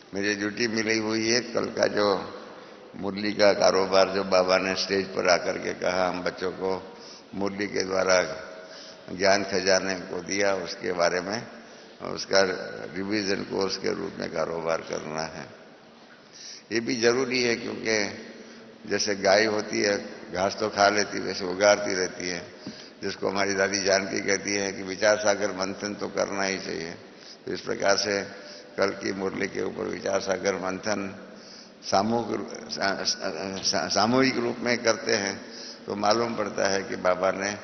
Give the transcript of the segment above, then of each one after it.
मुझे ड्यूटी मिली हुई है कल का जो मुरली का कारोबार जो बाबा ने स्टेज पर आकर के कहा हम बच्चों को मुरली के द्वारा ज्ञान खजाने को दिया, उसके बारे में उसका रिवीजन कोर्स के रूप में कारोबार करना है। ये भी जरूरी है क्योंकि जैसे गाय होती है घास तो खा लेती, वैसे उगारती रहती है, जिसको हमारी दादी जानकी कहती है कि विचार सागर मंथन तो करना ही चाहिए। तो इस प्रकार से कल की मुरली के ऊपर विचार सागर मंथन सामूहिक रूप में करते हैं तो मालूम पड़ता है कि बाबा ने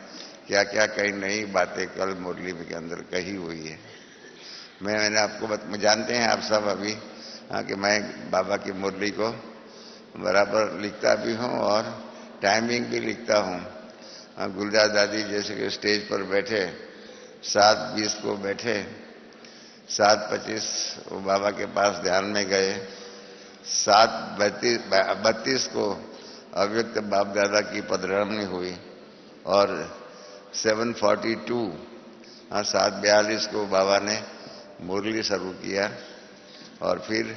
क्या क्या कई नई बातें कल मुरली के अंदर कही हुई है। मैंने आपको जानते हैं आप सब अभी कि मैं बाबा की मुरली को बराबर लिखता भी हूँ और टाइमिंग भी लिखता हूँ। गुलजार दादी जैसे कि स्टेज पर बैठे 7:20 को बैठे, 7:25 वो बाबा के पास ध्यान में गए, 7:32 को अव्यक्त बाप दादा की पधरामनी हुई और 7:42 7:42 को बाबा ने मुरली शुरू किया और फिर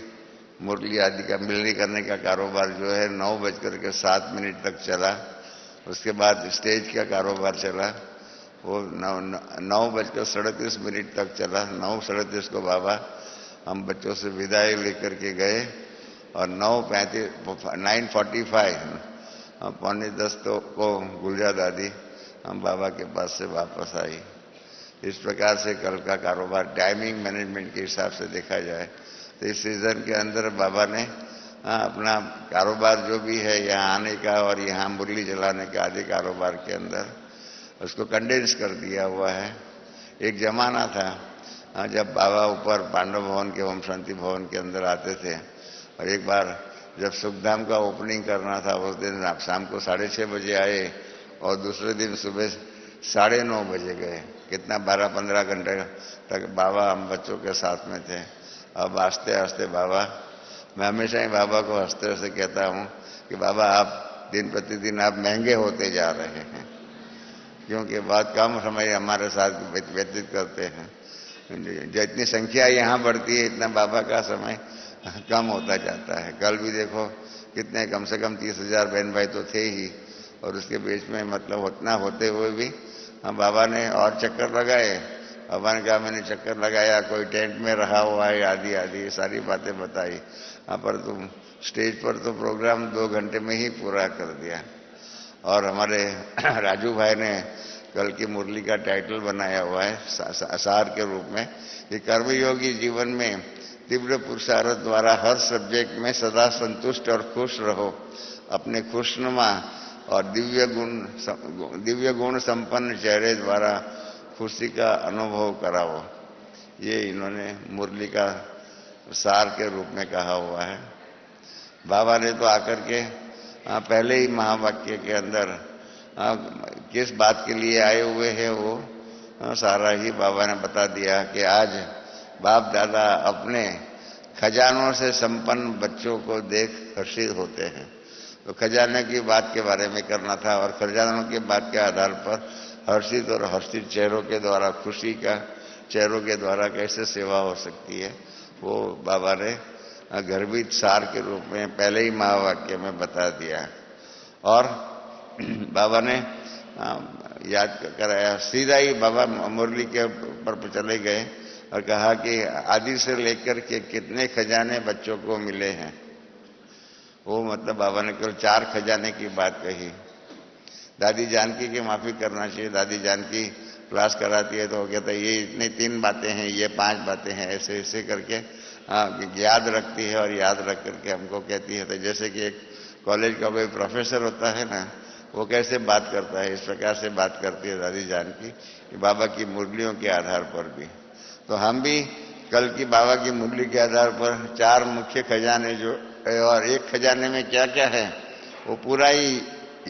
मुरली आदि का मिलनी करने का कारोबार जो है 9:07 तक चला। उसके बाद स्टेज का कारोबार चला, वो 9:37 तक चला। 9:37 को बाबा हम बच्चों से विदाई लेकर के गए और 9:45 9:45 को गुलजार दादी हम बाबा के पास से वापस आई। इस प्रकार से कल का कारोबार टाइमिंग मैनेजमेंट के हिसाब से देखा जाए तो इस सीजन के अंदर बाबा ने अपना कारोबार जो भी है यहाँ आने का और यहाँ मुरली चलाने का आदि कारोबार के अंदर उसको कंडेंस कर दिया हुआ है। एक जमाना था जब बाबा ऊपर पांडव भवन के ओम शांति भवन के अंदर आते थे और एक बार जब सुखधाम का ओपनिंग करना था उस दिन आप शाम को 6:30 बजे आए और दूसरे दिन सुबह 9:30 बजे गए। कितना 12-15 घंटे तक बाबा हम बच्चों के साथ में थे। अब आस्ते आस्ते बाबा, मैं हमेशा ही बाबा को हंसते हंसते कहता हूँ कि बाबा आप दिन प्रतिदिन आप महंगे होते जा रहे हैं क्योंकि बहुत कम समय हमारे साथ व्यतीत करते हैं। जितनी संख्या यहाँ बढ़ती है इतना बाबा का समय कम होता जाता है। कल भी देखो कितने कम से कम 30,000 बहन भाई तो थे ही और उसके बीच में मतलब उतना होते हुए भी हम बाबा ने और चक्कर लगाए। बाबा ने कहा मैंने चक्कर लगाया, कोई टेंट में रहा हुआ है आदि आदि ये सारी बातें बताई। पर तुम स्टेज पर तो प्रोग्राम 2 घंटे में ही पूरा कर दिया। और हमारे राजू भाई ने कल की मुरली का टाइटल बनाया हुआ है सार के रूप में कि कर्मयोगी जीवन में तीव्र पुरुषार्थ द्वारा हर सब्जेक्ट में सदा संतुष्ट और खुश रहो, अपने खुशनुमा और दिव्य गुण संपन्न चेहरे द्वारा खुशी का अनुभव कराओ। ये इन्होंने मुरली का सार के रूप में कहा हुआ है। बाबा ने तो आकर के पहले ही महावाक्य के अंदर किस बात के लिए आए हुए हैं वो सारा ही बाबा ने बता दिया कि आज बाप दादा अपने खजानों से संपन्न बच्चों को देख हर्षित होते हैं। तो खजाने की बात के बारे में करना था और खजानों की बात के आधार पर हर्षित और हर्षित चेहरों के द्वारा खुशी का चेहरों के द्वारा कैसे सेवा हो सकती है वो बाबा ने गर्भित सार के रूप में पहले ही महावाक्य में बता दिया। और बाबा ने याद कराया, सीधा ही बाबा मुरली के ऊपर चले गए और कहा कि आदि से लेकर के कितने खजाने बच्चों को मिले हैं। वो मतलब बाबा ने केवल 4 खजाने की बात कही। दादी जानकी की माफी करना चाहिए। दादी जानकी क्लास कराती है तो वो कहता है ये इतनी 3 बातें हैं, ये 5 बातें हैं, ऐसे ऐसे करके याद रखती है और याद रख करके हमको कहती है। तो जैसे कि एक कॉलेज का कोई प्रोफेसर होता है ना, वो कैसे बात करता है, इस प्रकार से बात करती है दादी जानकी कि बाबा की मुरलियों के आधार पर भी। तो हम भी कल की बाबा की मुरली के आधार पर 4 मुख्य खजाने जो और एक खजाने में क्या क्या है वो पूरा ही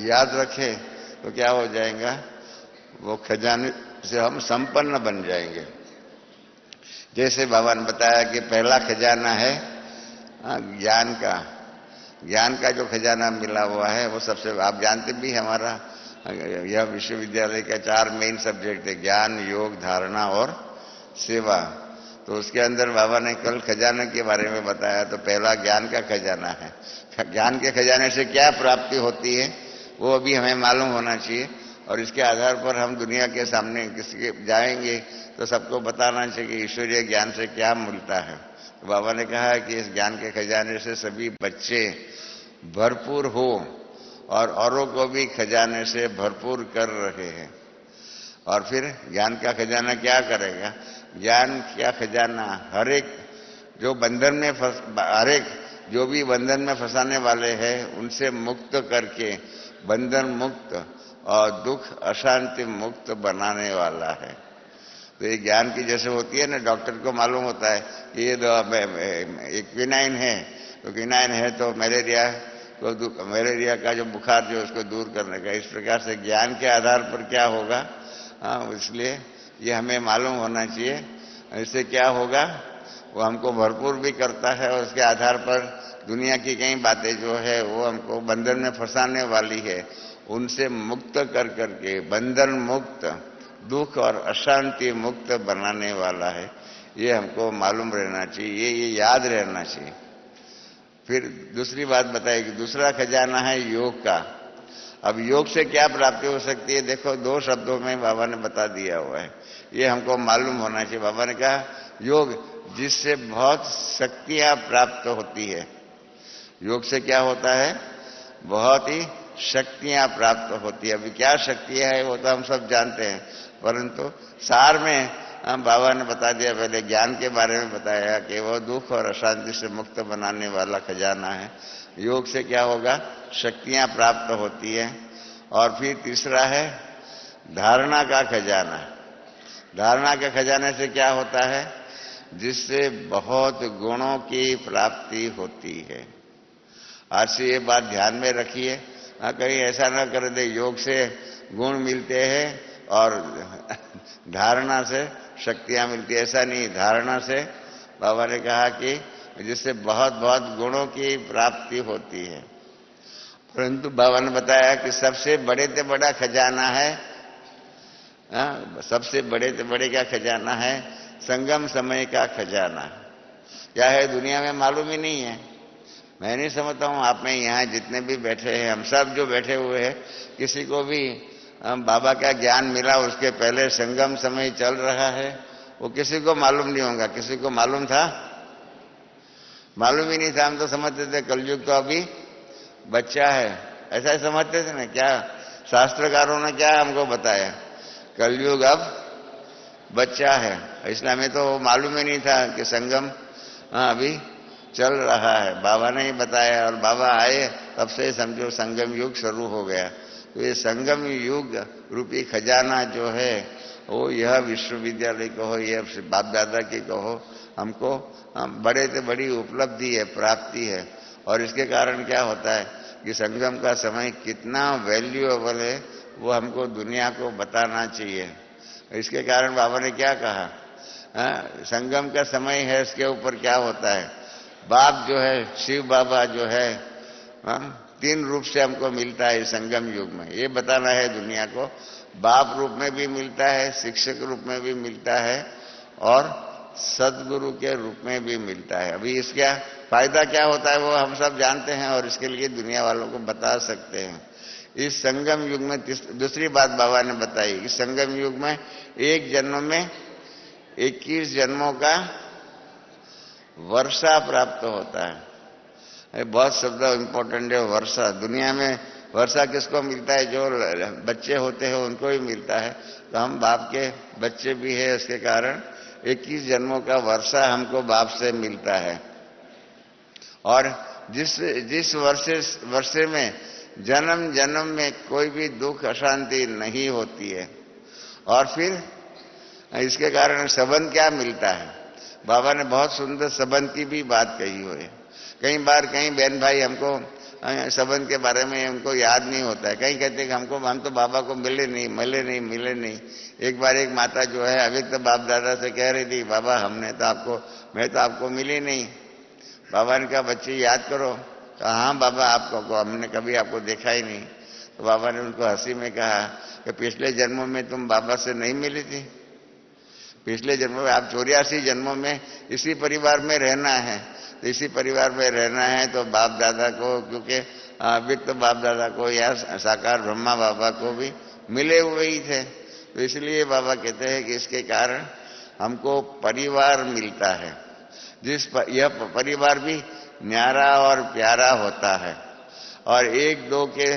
याद रखे तो क्या हो जाएगा, वो खजाने से हम संपन्न बन जाएंगे। जैसे बाबा ने बताया कि पहला खजाना है ज्ञान का। ज्ञान का जो खजाना मिला हुआ है वो सबसे, आप जानते भी हमारा यह विश्वविद्यालय का 4 मेन सब्जेक्ट है, ज्ञान, योग, धारणा और सेवा। तो उसके अंदर बाबा ने कल खजाने के बारे में बताया। तो पहला ज्ञान का खजाना है। ज्ञान के खजाने से क्या प्राप्ति होती है वो अभी हमें मालूम होना चाहिए, और इसके आधार पर हम दुनिया के सामने किसी के जाएंगे तो सबको बताना चाहिए कि ईश्वरीय ज्ञान से क्या मिलता है। तो बाबा ने कहा है कि इस ज्ञान के खजाने से सभी बच्चे भरपूर हो और औरों को भी खजाने से भरपूर कर रहे हैं। और फिर ज्ञान का खजाना क्या करेगा? ज्ञान का खजाना हर एक जो बंधन में हर एक जो भी बंधन में फंसाने वाले हैं उनसे मुक्त करके बंधन मुक्त और दुख अशांति मुक्त बनाने वाला है। तो ये ज्ञान की जैसे होती है ना, डॉक्टर को मालूम होता है कि ये एक क्विनाइन है, तो क्विनाइन है तो मलेरिया का जो बुखार जो उसको दूर करने का। इस प्रकार से ज्ञान के आधार पर क्या होगा, इसलिए ये हमें मालूम होना चाहिए। इससे क्या होगा, वो हमको भरपूर भी करता है और उसके आधार पर दुनिया की कई बातें जो है वो हमको बंधन में फंसाने वाली है, उनसे मुक्त कर करके बंधन मुक्त दुख और अशांति मुक्त बनाने वाला है। ये हमको मालूम रहना चाहिए, ये याद रहना चाहिए। फिर दूसरी बात बताई कि दूसरा खजाना है योग का। अब योग से क्या प्राप्ति हो सकती है? देखो, 2 शब्दों में बाबा ने बता दिया हुआ है, ये हमको मालूम होना चाहिए। बाबा ने कहा योग जिससे बहुत शक्तियां प्राप्त होती है। योग से क्या होता है? बहुत ही शक्तियां प्राप्त होती है। अभी क्या शक्तियां है वो तो हम सब जानते हैं, परंतु सार में बाबा ने बता दिया। पहले ज्ञान के बारे में बताया कि वो दुख और अशांति से मुक्त बनाने वाला खजाना है। योग से क्या होगा? शक्तियां प्राप्त होती है। और फिर तीसरा है धारणा का खजाना। धारणा के खजाने से क्या होता है? जिससे बहुत गुणों की प्राप्ति होती है। आज से ये बात ध्यान में रखिए, कहीं ऐसा ना कर दे योग से गुण मिलते हैं और धारणा से शक्तियां मिलती है, ऐसा नहीं। धारणा से बाबा ने कहा कि जिससे बहुत बहुत गुणों की प्राप्ति होती है। परंतु बाबा ने बताया कि सबसे बड़े से बड़ा खजाना है, सबसे बड़े से बड़े का खजाना है संगम समय का खजाना। क्या है दुनिया में मालूम ही नहीं है। मैं नहीं समझता हूं आप में यहाँ जितने भी बैठे हैं, हम सब जो बैठे हुए हैं, किसी को भी बाबा का ज्ञान मिला उसके पहले संगम समय चल रहा है, वो किसी को मालूम नहीं होगा। किसी को मालूम था? मालूम ही नहीं था। हम तो समझते थे कलयुग तो अभी बच्चा है, ऐसा ही समझते थे ना। क्या शास्त्रकारों ने क्या हमको बताया? कलयुग अब बच्चा है। इसलिए हमें तो मालूम ही नहीं था कि संगम अभी चल रहा है। बाबा ने ही बताया और बाबा आए तब से समझो संगम युग शुरू हो गया। तो ये संगम युग रूपी खजाना जो है वो यह विश्वविद्यालय कहो, यह बाप दादा की कहो, हमको बड़े से बड़ी उपलब्धि है, प्राप्ति है। और इसके कारण क्या होता है कि संगम का समय कितना वैल्यूएबल है वो हमको दुनिया को बताना चाहिए। इसके कारण बाबा ने क्या कहा, संगम का समय है, इसके ऊपर क्या होता है? बाप जो है, शिव बाबा जो है, 3 रूप से हमको मिलता है संगम युग में। ये बताना है दुनिया को। बाप रूप में भी मिलता है, शिक्षक रूप में भी मिलता है और सदगुरु के रूप में भी मिलता है। अभी इसका फायदा क्या होता है वो हम सब जानते हैं और इसके लिए दुनिया वालों को बता सकते हैं। इस संगम युग में दूसरी बात बाबा ने बताई, इस संगम युग में एक जन्म में 21 जन्मों का वर्षा प्राप्त होता है। बहुत शब्द इंपॉर्टेंट है वर्षा। दुनिया में वर्षा किसको मिलता है? जो बच्चे होते हैं उनको ही मिलता है। तो हम बाप के बच्चे भी है, इसके कारण 21 जन्मों का वर्षा हमको बाप से मिलता है। और जिस वर्षे में जन्म जन्म में कोई भी दुख अशांति नहीं होती है। और फिर इसके कारण संबंध क्या मिलता है? बाबा ने बहुत सुंदर संबंध की भी बात कही हुई है। कई बार कई बहन भाई हमको संबंध के बारे में उनको याद नहीं होता है। कई कहते हैं कि हम तो बाबा को मिले नहीं। एक बार एक माता जो है अभी तो बाप दादा से कह रही थी, बाबा मैं तो आपको मिली नहीं। बाबा ने कहा बच्चे याद करो। कहा हाँ बाबा, हमने कभी आपको देखा ही नहीं। तो बाबा ने उनको हंसी में कहा कि पिछले जन्मों में तुम बाबा से नहीं मिली थी। पिछले जन्मों में आप 84 जन्मों में इसी परिवार में रहना है, तो इसी परिवार में रहना है तो बाप दादा को, क्योंकि व्यक्त बाप दादा को या साकार ब्रह्मा बाबा को भी मिले हुए ही थे, तो इसलिए बाबा कहते हैं कि इसके कारण हमको परिवार मिलता है, यह परिवार भी न्यारा और प्यारा होता है, और एक दो के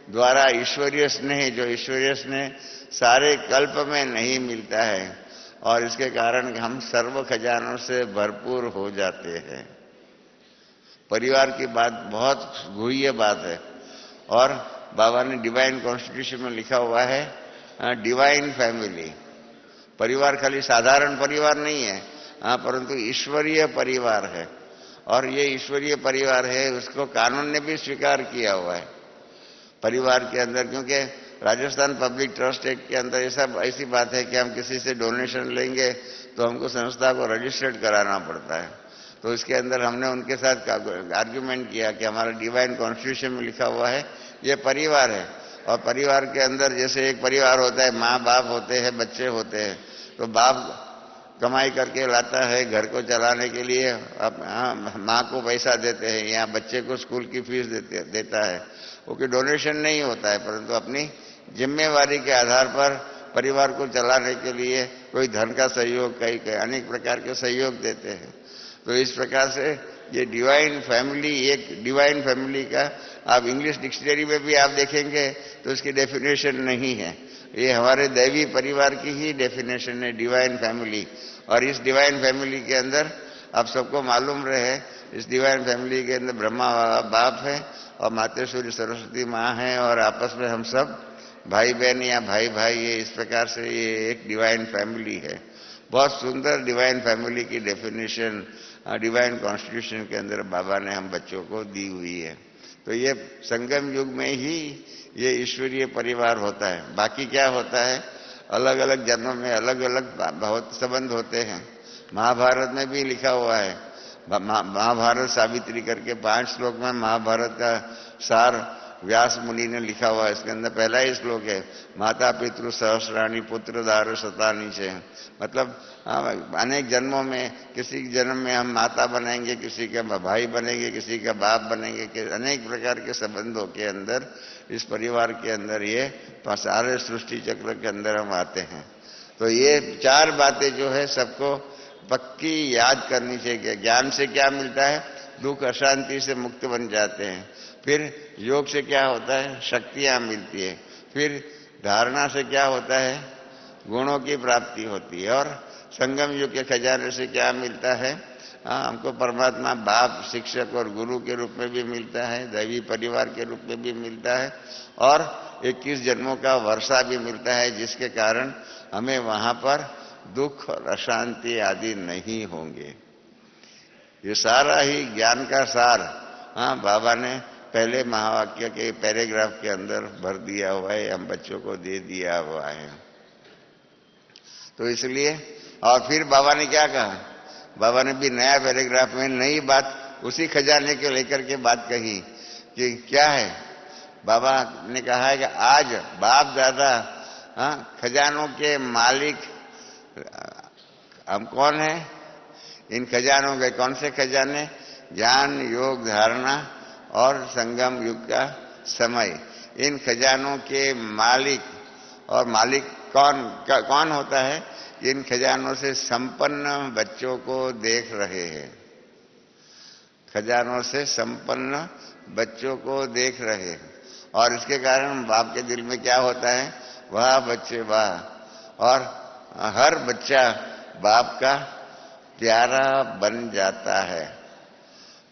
द्वारा ईश्वरीय स्नेह, जो ईश्वरीय स्नेह सारे कल्प में नहीं मिलता है, और इसके कारण हम सर्व खजानों से भरपूर हो जाते हैं। परिवार की बात बहुत गुह्य बात है, और बाबा ने डिवाइन कॉन्स्टिट्यूशन में लिखा हुआ है डिवाइन फैमिली। परिवार खाली साधारण परिवार नहीं है, परंतु ईश्वरीय परिवार है, और ये ईश्वरीय परिवार है उसको कानून ने भी स्वीकार किया हुआ है परिवार के अंदर, क्योंकि राजस्थान पब्लिक ट्रस्ट एक्ट के अंदर ऐसी बात है कि हम किसी से डोनेशन लेंगे तो हमको संस्था को रजिस्टर्ड कराना पड़ता है। तो इसके अंदर हमने उनके साथ आर्ग्यूमेंट किया कि हमारा डिवाइन कॉन्स्टिट्यूशन में लिखा हुआ है ये परिवार है, और परिवार के अंदर जैसे एक परिवार होता है, माँ बाप होते हैं, बच्चे होते हैं, तो बाप कमाई करके लाता है घर को चलाने के लिए, माँ को पैसा देते हैं या बच्चे को स्कूल की फीस देता है, वो कि डोनेशन नहीं होता है, परंतु अपनी जिम्मेवारी के आधार पर परिवार को चलाने के लिए कोई धन का सहयोग, कई अनेक प्रकार के सहयोग देते हैं। तो इस प्रकार से ये डिवाइन फैमिली, एक डिवाइन फैमिली का आप इंग्लिश डिक्शनरी में भी आप देखेंगे तो इसकी डेफिनेशन नहीं है, ये हमारे दैवी परिवार की ही डेफिनेशन है डिवाइन फैमिली। और इस डिवाइन फैमिली के अंदर आप सबको मालूम रहे, इस डिवाइन फैमिली के अंदर ब्रह्मा बाप है और मातेश्वरी सरस्वती माँ है, और आपस में हम सब भाई बहन या भाई भाई, ये इस प्रकार से ये एक डिवाइन फैमिली है। बहुत सुंदर डिवाइन फैमिली की डेफिनेशन डिवाइन कॉन्स्टिट्यूशन के अंदर बाबा ने हम बच्चों को दी हुई है। तो ये संगम युग में ही ये ईश्वरीय परिवार होता है। बाकी क्या होता है, अलग अलग जन्मों में अलग अलग बहुत संबंध होते हैं। महाभारत में भी लिखा हुआ है, महाभारत सावित्री करके 5 श्लोक में महाभारत का सार व्यास मुनि ने लिखा हुआ है। इसके अंदर पहला ही श्लोक है, माता पितृ सहस्राणी पुत्र दार शतानी से, मतलब अनेक जन्मों में किसी जन्म में हम माता बनेंगे, किसी का भाई बनेंगे, किसी का बाप बनेंगे, अनेक प्रकार के संबंधों के अंदर इस परिवार के अंदर ये सारे सृष्टि चक्र के अंदर हम आते हैं। तो ये 4 बातें जो है सबको पक्की याद करनी चाहिए। ज्ञान से क्या मिलता है, दुख अशांति से मुक्त बन जाते हैं। फिर योग से क्या होता है, शक्तियां मिलती है। फिर धारणा से क्या होता है, गुणों की प्राप्ति होती है। और संगम युग के खजाने से क्या मिलता है, हमको परमात्मा बाप, शिक्षक और गुरु के रूप में भी मिलता है, दैवी परिवार के रूप में भी मिलता है, और 21 जन्मों का वर्षा भी मिलता है, जिसके कारण हमें वहां पर दुख और अशांति आदि नहीं होंगे। ये सारा ही ज्ञान का सार बाबा ने पहले महावाक्य के पैराग्राफ के अंदर भर दिया हुआ है, हम बच्चों को दे दिया हुआ है। तो इसलिए, और फिर बाबा ने क्या कहा, बाबा ने भी नया पैराग्राफ में नई बात उसी खजाने के लेकर के बात कही कि क्या है। बाबा ने कहा है कि आज बाप दादा खजानों के मालिक हम कौन है, इन खजानों के कौन से खजाने, ज्ञान योग धारणा और संगम युग का समय, इन खजानों के मालिक, और मालिक कौन होता है, इन खजानों से संपन्न बच्चों को देख रहे हैं, खजानों से संपन्न बच्चों को देख रहे हैं। और इसके कारण बाप के दिल में क्या होता है, वाह बच्चे वाह, और हर बच्चा बाप का प्यारा बन जाता है।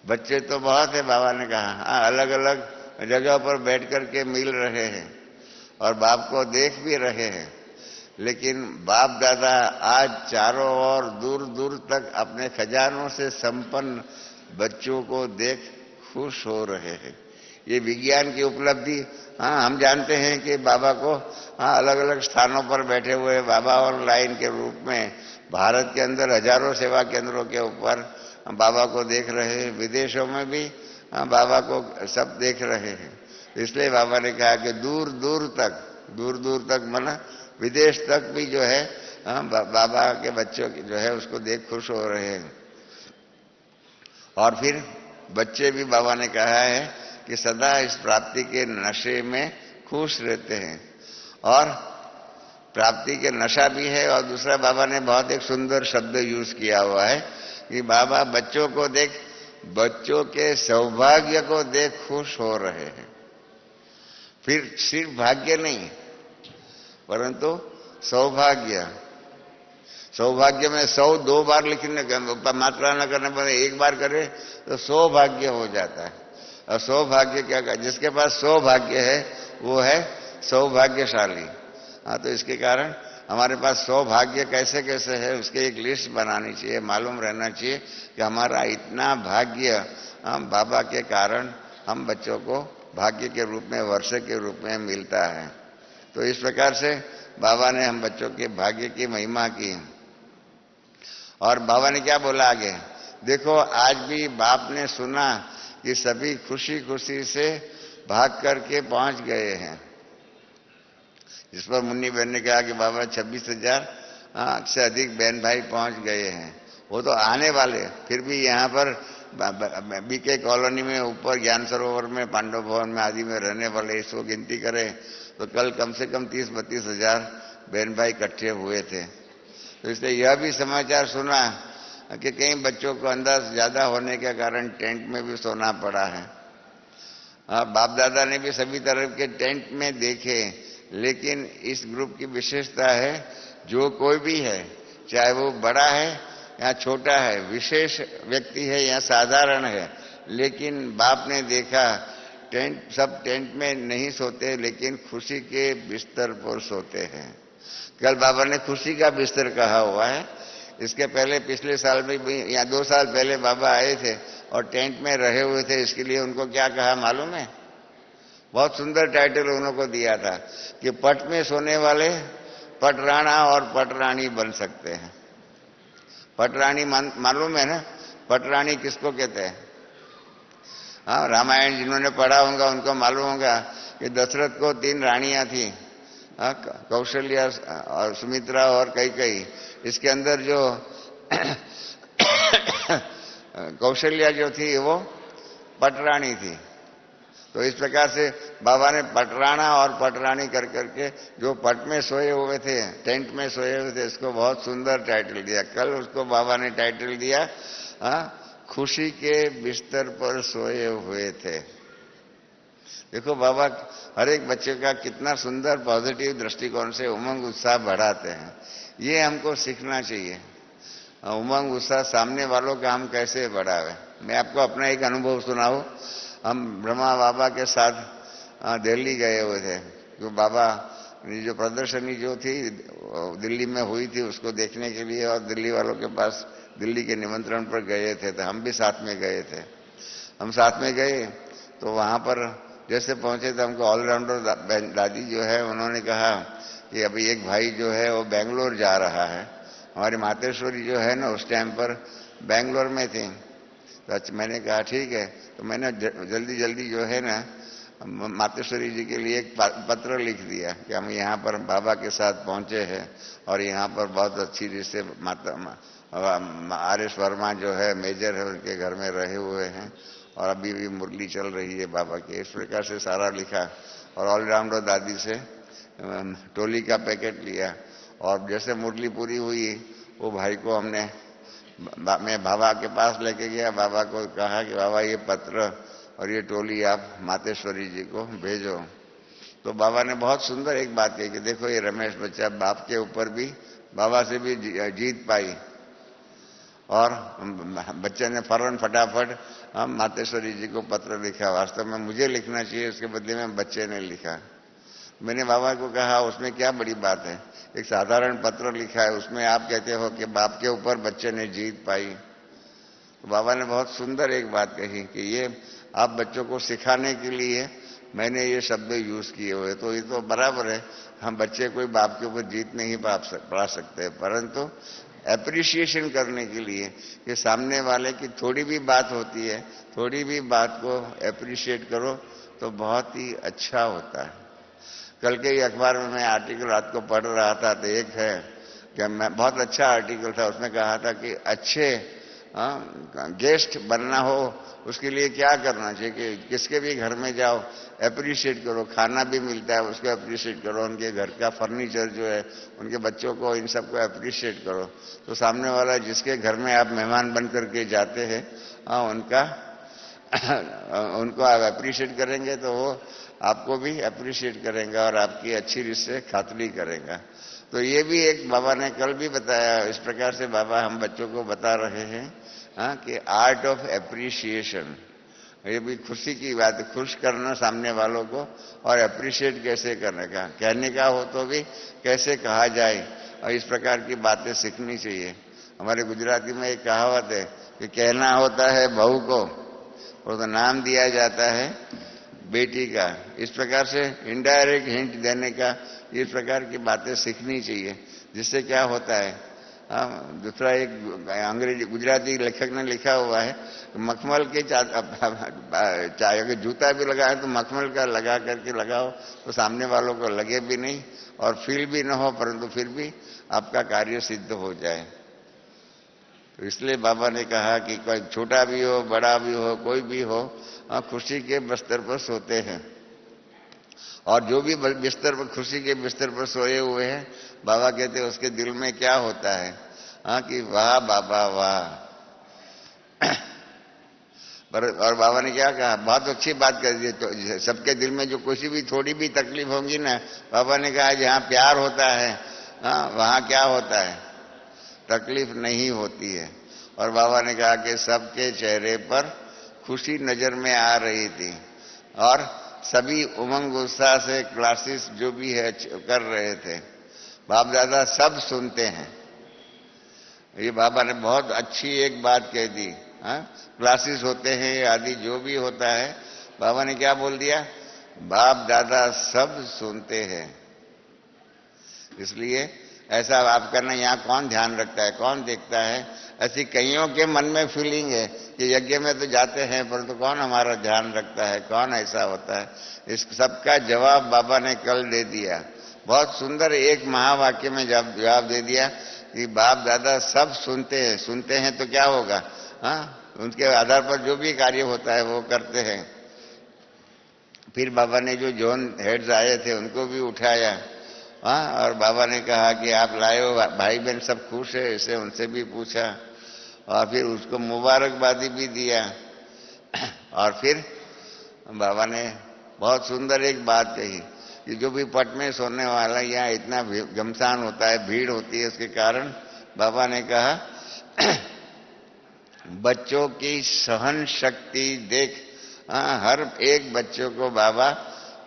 बच्चे तो बहुत है, बाबा ने कहा, अलग अलग जगह पर बैठ करके मिल रहे हैं और बाप को देख भी रहे हैं, लेकिन बाप दादा आज चारों ओर दूर दूर तक अपने खजानों से संपन्न बच्चों को देख खुश हो रहे हैं। ये विज्ञान की उपलब्धि। हम जानते हैं कि बाबा को अलग अलग स्थानों पर बैठे हुए बाबा ऑनलाइन के रूप में भारत के अंदर हजारों सेवा केंद्रों के ऊपर बाबा को देख रहे हैं, विदेशों में भी बाबा को सब देख रहे हैं। इसलिए बाबा ने कहा कि दूर दूर तक माना विदेश तक भी जो है बाबा के बच्चों की जो है उसको देख खुश हो रहे हैं। और फिर बच्चे भी बाबा ने कहा है कि सदा इस प्राप्ति के नशे में खुश रहते हैं, और प्राप्ति के नशा भी है। और दूसरा बाबा ने बहुत एक सुंदर शब्द यूज किया हुआ है कि बाबा बच्चों को देख, बच्चों के सौभाग्य को देख खुश हो रहे हैं। फिर सिर्फ भाग्य नहीं परंतु सौभाग्य। सौभाग्य में 100 2 बार लिखने मात्रा न करने पर एक बार करे तो सौभाग्य हो जाता है। और सौभाग्य क्या कहा, जिसके पास सौभाग्य है वो है सौभाग्यशाली। हाँ, तो इसके कारण हमारे पास सौभाग्य कैसे कैसे है उसकी एक लिस्ट बनानी चाहिए, मालूम रहना चाहिए कि हमारा इतना भाग्य हम बाबा के कारण हम बच्चों को भाग्य के रूप में, वर्षे के रूप में मिलता है। तो इस प्रकार से बाबा ने हम बच्चों के भाग्य की महिमा की। और बाबा ने क्या बोला आगे, देखो आज भी बाप ने सुना कि सभी खुशी खुशी से भाग करके पहुंच गए हैं। जिस पर मुन्नी बहन ने कहा कि बाबा 26,000 से अधिक बहन भाई पहुंच गए हैं। वो तो आने वाले, फिर भी यहाँ पर बीके कॉलोनी में ऊपर ज्ञान सरोवर में पांडव भवन में आदि में रहने वाले इसको गिनती करें तो कल कम से कम 30-32 हजार बहन भाई इकट्ठे हुए थे। तो इसलिए यह भी समाचार सुना कि कई बच्चों को अंदाज ज्यादा होने के कारण टेंट में भी सोना पड़ा है। बाप दादा ने भी सभी तरह के टेंट में देखे, लेकिन इस ग्रुप की विशेषता है जो कोई भी है, चाहे वो बड़ा है या छोटा है, विशेष व्यक्ति है या साधारण है, लेकिन बाप ने देखा सब टेंट में नहीं सोते लेकिन खुशी के बिस्तर पर सोते हैं। कल बाबा ने खुशी का बिस्तर कहा हुआ है। इसके पहले पिछले साल में भी या 2 साल पहले बाबा आए थे और टेंट में रहे हुए थे। इसके लिए उनको क्या कहा मालूम है? बहुत सुंदर टाइटल उनको दिया था कि पट में सोने वाले पटराणा और पटरानी बन सकते हैं। पटरानी मालूम है ना, पटरानी किसको कहते हैं? हाँ, रामायण जिन्होंने पढ़ा होगा उनको मालूम होगा कि दशरथ को 3 रानियां थी, कौशल्या और सुमित्रा और कैकेयी। इसके अंदर जो कौशल्या जो थी वो पटरानी थी। तो इस प्रकार से बाबा ने पटराणा और पटरानी कर करके जो पट में सोए हुए थे, टेंट में सोए हुए थे, इसको बहुत सुंदर टाइटल दिया। कल उसको बाबा ने टाइटल दिया खुशी के बिस्तर पर सोए हुए थे। देखो बाबा हर एक बच्चे का कितना सुंदर पॉजिटिव दृष्टिकोण से उमंग उत्साह बढ़ाते हैं। ये हमको सीखना चाहिए। उमंग उत्साह सामने वालों का हम कैसे बढ़ावे। मैं आपको अपना एक अनुभव सुनाऊं। हम ब्रह्मा बाबा के साथ दिल्ली गए हुए थे। तो बाबा जो प्रदर्शनी जो थी दिल्ली में हुई थी उसको देखने के लिए, और दिल्ली वालों के पास दिल्ली के निमंत्रण पर गए थे, तो हम भी साथ में गए थे। हम साथ में गए तो वहां पर जैसे पहुंचे तो हमको ऑलराउंडर दादी जो है उन्होंने कहा कि अभी एक भाई जो है वो बेंगलोर जा रहा है। हमारी मातेश्वरी जो है ना उस टाइम पर बेंगलोर में थी। तो मैंने कहा ठीक है। तो मैंने जल्दी जल्दी जो है ना मातेश्वरी जी के लिए एक पत्र लिख दिया कि हम यहाँ पर बाबा के साथ पहुंचे हैं और यहाँ पर बहुत अच्छी रिश्ते आर.एस. वर्मा जो है मेजर है उनके घर में रहे हुए हैं और अभी भी मुरली चल रही है बाबा की। इस प्रकार से सारा लिखा और ऑलराउंडर दादी से टोली का पैकेट लिया। और जैसे मुरली पूरी हुई वो भाई को हमने मैं बाबा के पास लेके गया। बाबा को कहा कि बाबा ये पत्र और ये टोली आप मातेश्वरी जी को भेजो। तो बाबा ने बहुत सुंदर एक बात कही कि देखो ये रमेश बच्चा बाप के ऊपर भी बाबा से भी जीत पाई। और बच्चे ने फौरन फटाफट हम मातेश्वरी जी को पत्र लिखा। वास्तव में मुझे लिखना चाहिए, उसके बदले में बच्चे ने लिखा। मैंने बाबा को कहा उसमें क्या बड़ी बात है, एक साधारण पत्र लिखा है, उसमें आप कहते हो कि बाप के ऊपर बच्चे ने जीत पाई। तो बाबा ने बहुत सुंदर एक बात कही कि ये आप बच्चों को सिखाने के लिए मैंने ये शब्द यूज किए हुए। तो ये तो बराबर है, हम बच्चे कोई बाप के ऊपर जीत नहीं पा सकते, परंतु एप्रिसिएशन करने के लिए कि सामने वाले की थोड़ी भी बात होती है, थोड़ी भी बात को एप्रिशिएट करो तो बहुत ही अच्छा होता है। कल के ही अखबार में मैं आर्टिकल रात को पढ़ रहा था, तो एक है कि मैं बहुत अच्छा आर्टिकल था, उसमें कहा था कि अच्छे गेस्ट बनना हो उसके लिए क्या करना चाहिए कि किसके भी घर में जाओ अप्रिशिएट करो, खाना भी मिलता है उसको अप्रिशिएट करो, उनके घर का फर्नीचर जो है, उनके बच्चों को, इन सबको अप्रिशिएट करो। तो सामने वाला जिसके घर में आप मेहमान बन करके जाते हैं उनका उनको आप अप्रिशिएट करेंगे तो वो आपको भी अप्रिशिएट करेंगे और आपकी अच्छी रिश्ते खातिरी करेगा। तो ये भी एक बाबा ने कल भी बताया, इस प्रकार से बाबा हम बच्चों को बता रहे हैं कि आर्ट ऑफ एप्रिशिएशन, ये भी खुशी की बात है, खुश करना सामने वालों को और अप्रिशिएट कैसे करने का, कहने का हो तो भी कैसे कहा जाए, और इस प्रकार की बातें सीखनी चाहिए। हमारे गुजराती में एक कहावत है कि कहना होता है बहू को और तो नाम दिया जाता है बेटी का। इस प्रकार से इनडायरेक्ट हिंट देने का, इस प्रकार की बातें सीखनी चाहिए, जिससे क्या होता है। दूसरा एक अंग्रेजी गुजराती लेखक ने लिखा हुआ है, मखमल के अगर जूता भी लगाए तो मखमल का लगा करके लगाओ तो सामने वालों को लगे भी नहीं और फील भी ना हो, परंतु फिर भी आपका कार्य सिद्ध हो जाए। तो इसलिए बाबा ने कहा कि कोई छोटा भी हो बड़ा भी हो कोई भी हो, खुशी के बिस्तर पर सोते हैं, और जो भी बिस्तर पर खुशी के बिस्तर पर सोए हुए हैं, बाबा कहते हैं उसके दिल में क्या होता है कि वाह बाबा वाह। और बाबा ने क्या कहा, बहुत अच्छी बात कर दी। तो सबके दिल में जो कुछ भी थोड़ी भी तकलीफ होगी ना, बाबा ने कहा जहां प्यार होता है वहां क्या होता है, तकलीफ नहीं होती है। और बाबा ने कहा कि सबके चेहरे पर खुशी नजर में आ रही थी और सभी उमंग उत्साह से क्लासेस जो भी है कर रहे थे। बाप दादा सब सुनते हैं, ये बाबा ने बहुत अच्छी एक बात कह दी। क्लासेस होते हैं आदि जो भी होता है, बाबा ने क्या बोल दिया, बाप दादा सब सुनते हैं। इसलिए ऐसा आप करना, यहाँ कौन ध्यान रखता है, कौन देखता है, ऐसी कईयों के मन में फीलिंग है कि यज्ञ में तो जाते हैं परंतु कौन हमारा ध्यान रखता है, कौन ऐसा होता है। इस सबका जवाब बाबा ने कल दे दिया, बहुत सुंदर एक महावाक्य में जवाब दे दिया कि बाप दादा सब सुनते हैं। सुनते हैं तो क्या होगा, उनके आधार पर जो भी कार्य होता है वो करते हैं। फिर बाबा ने जो जोन हेड्स आए थे उनको भी उठाया, और बाबा ने कहा कि आप लाए हो, भाई बहन सब खुश है, इसे उनसे भी पूछा और फिर उसको मुबारकबादी भी दिया। और फिर बाबा ने बहुत सुंदर एक बात कही कि जो भी पट में सोने वाला यहाँ इतना घमसान होता है, भीड़ होती है, उसके कारण बाबा ने कहा बच्चों की सहन शक्ति देख हर एक बच्चों को बाबा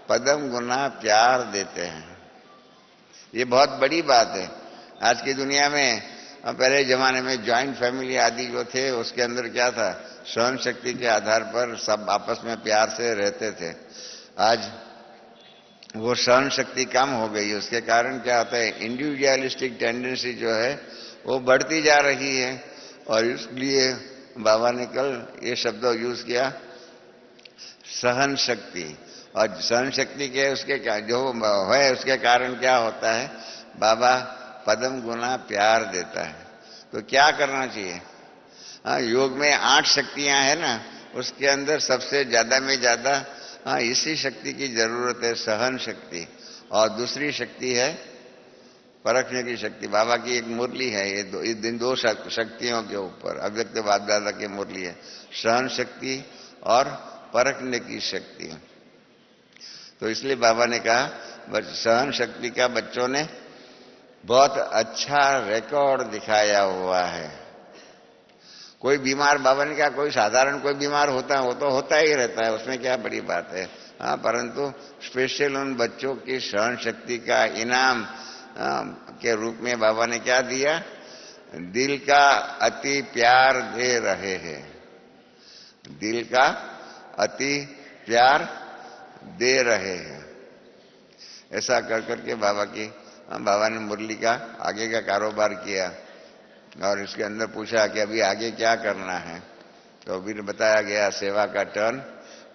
पदम गुना प्यार देते हैं। ये बहुत बड़ी बात है आज की दुनिया में। पहले जमाने में ज्वाइंट फैमिली आदि जो थे उसके अंदर क्या था, सहन शक्ति के आधार पर सब आपस में प्यार से रहते थे। आज वो सहन शक्ति कम हो गई, उसके कारण क्या होता है, इंडिविजुअलिस्टिक टेंडेंसी जो है वो बढ़ती जा रही है। और इसलिए बाबा ने कल ये शब्द यूज किया, सहन शक्ति। और सहन शक्ति के उसके जो है उसके कारण क्या होता है, बाबा पदम गुना प्यार देता है। तो क्या करना चाहिए, योग में 8 शक्तियां हैं ना, उसके अंदर सबसे ज्यादा में ज्यादा इसी शक्ति की जरूरत है, सहन शक्ति। और दूसरी शक्ति है परखने की शक्ति। बाबा की एक मुरली है, ये दिन 2 शक्तियों के ऊपर अव्यक्त बाप दादा की मुरली है, सहन शक्ति और परखने की शक्ति। तो इसलिए बाबा ने कहा सहन शक्ति का बच्चों ने बहुत अच्छा रिकॉर्ड दिखाया हुआ है। कोई बीमार, बाबा ने कहा कोई साधारण कोई बीमार होता है वो तो होता ही रहता है, उसमें क्या बड़ी बात है। परंतु स्पेशल उन बच्चों की सहन शक्ति का इनाम के रूप में बाबा ने क्या दिया, दिल का अति प्यार दे रहे हैं। दिल का अति प्यार दे रहे हैं। ऐसा कर करके बाबा ने मुरली का आगे का कारोबार किया। और इसके अंदर पूछा कि अभी आगे क्या करना है, तो अभी बताया गया सेवा का टर्न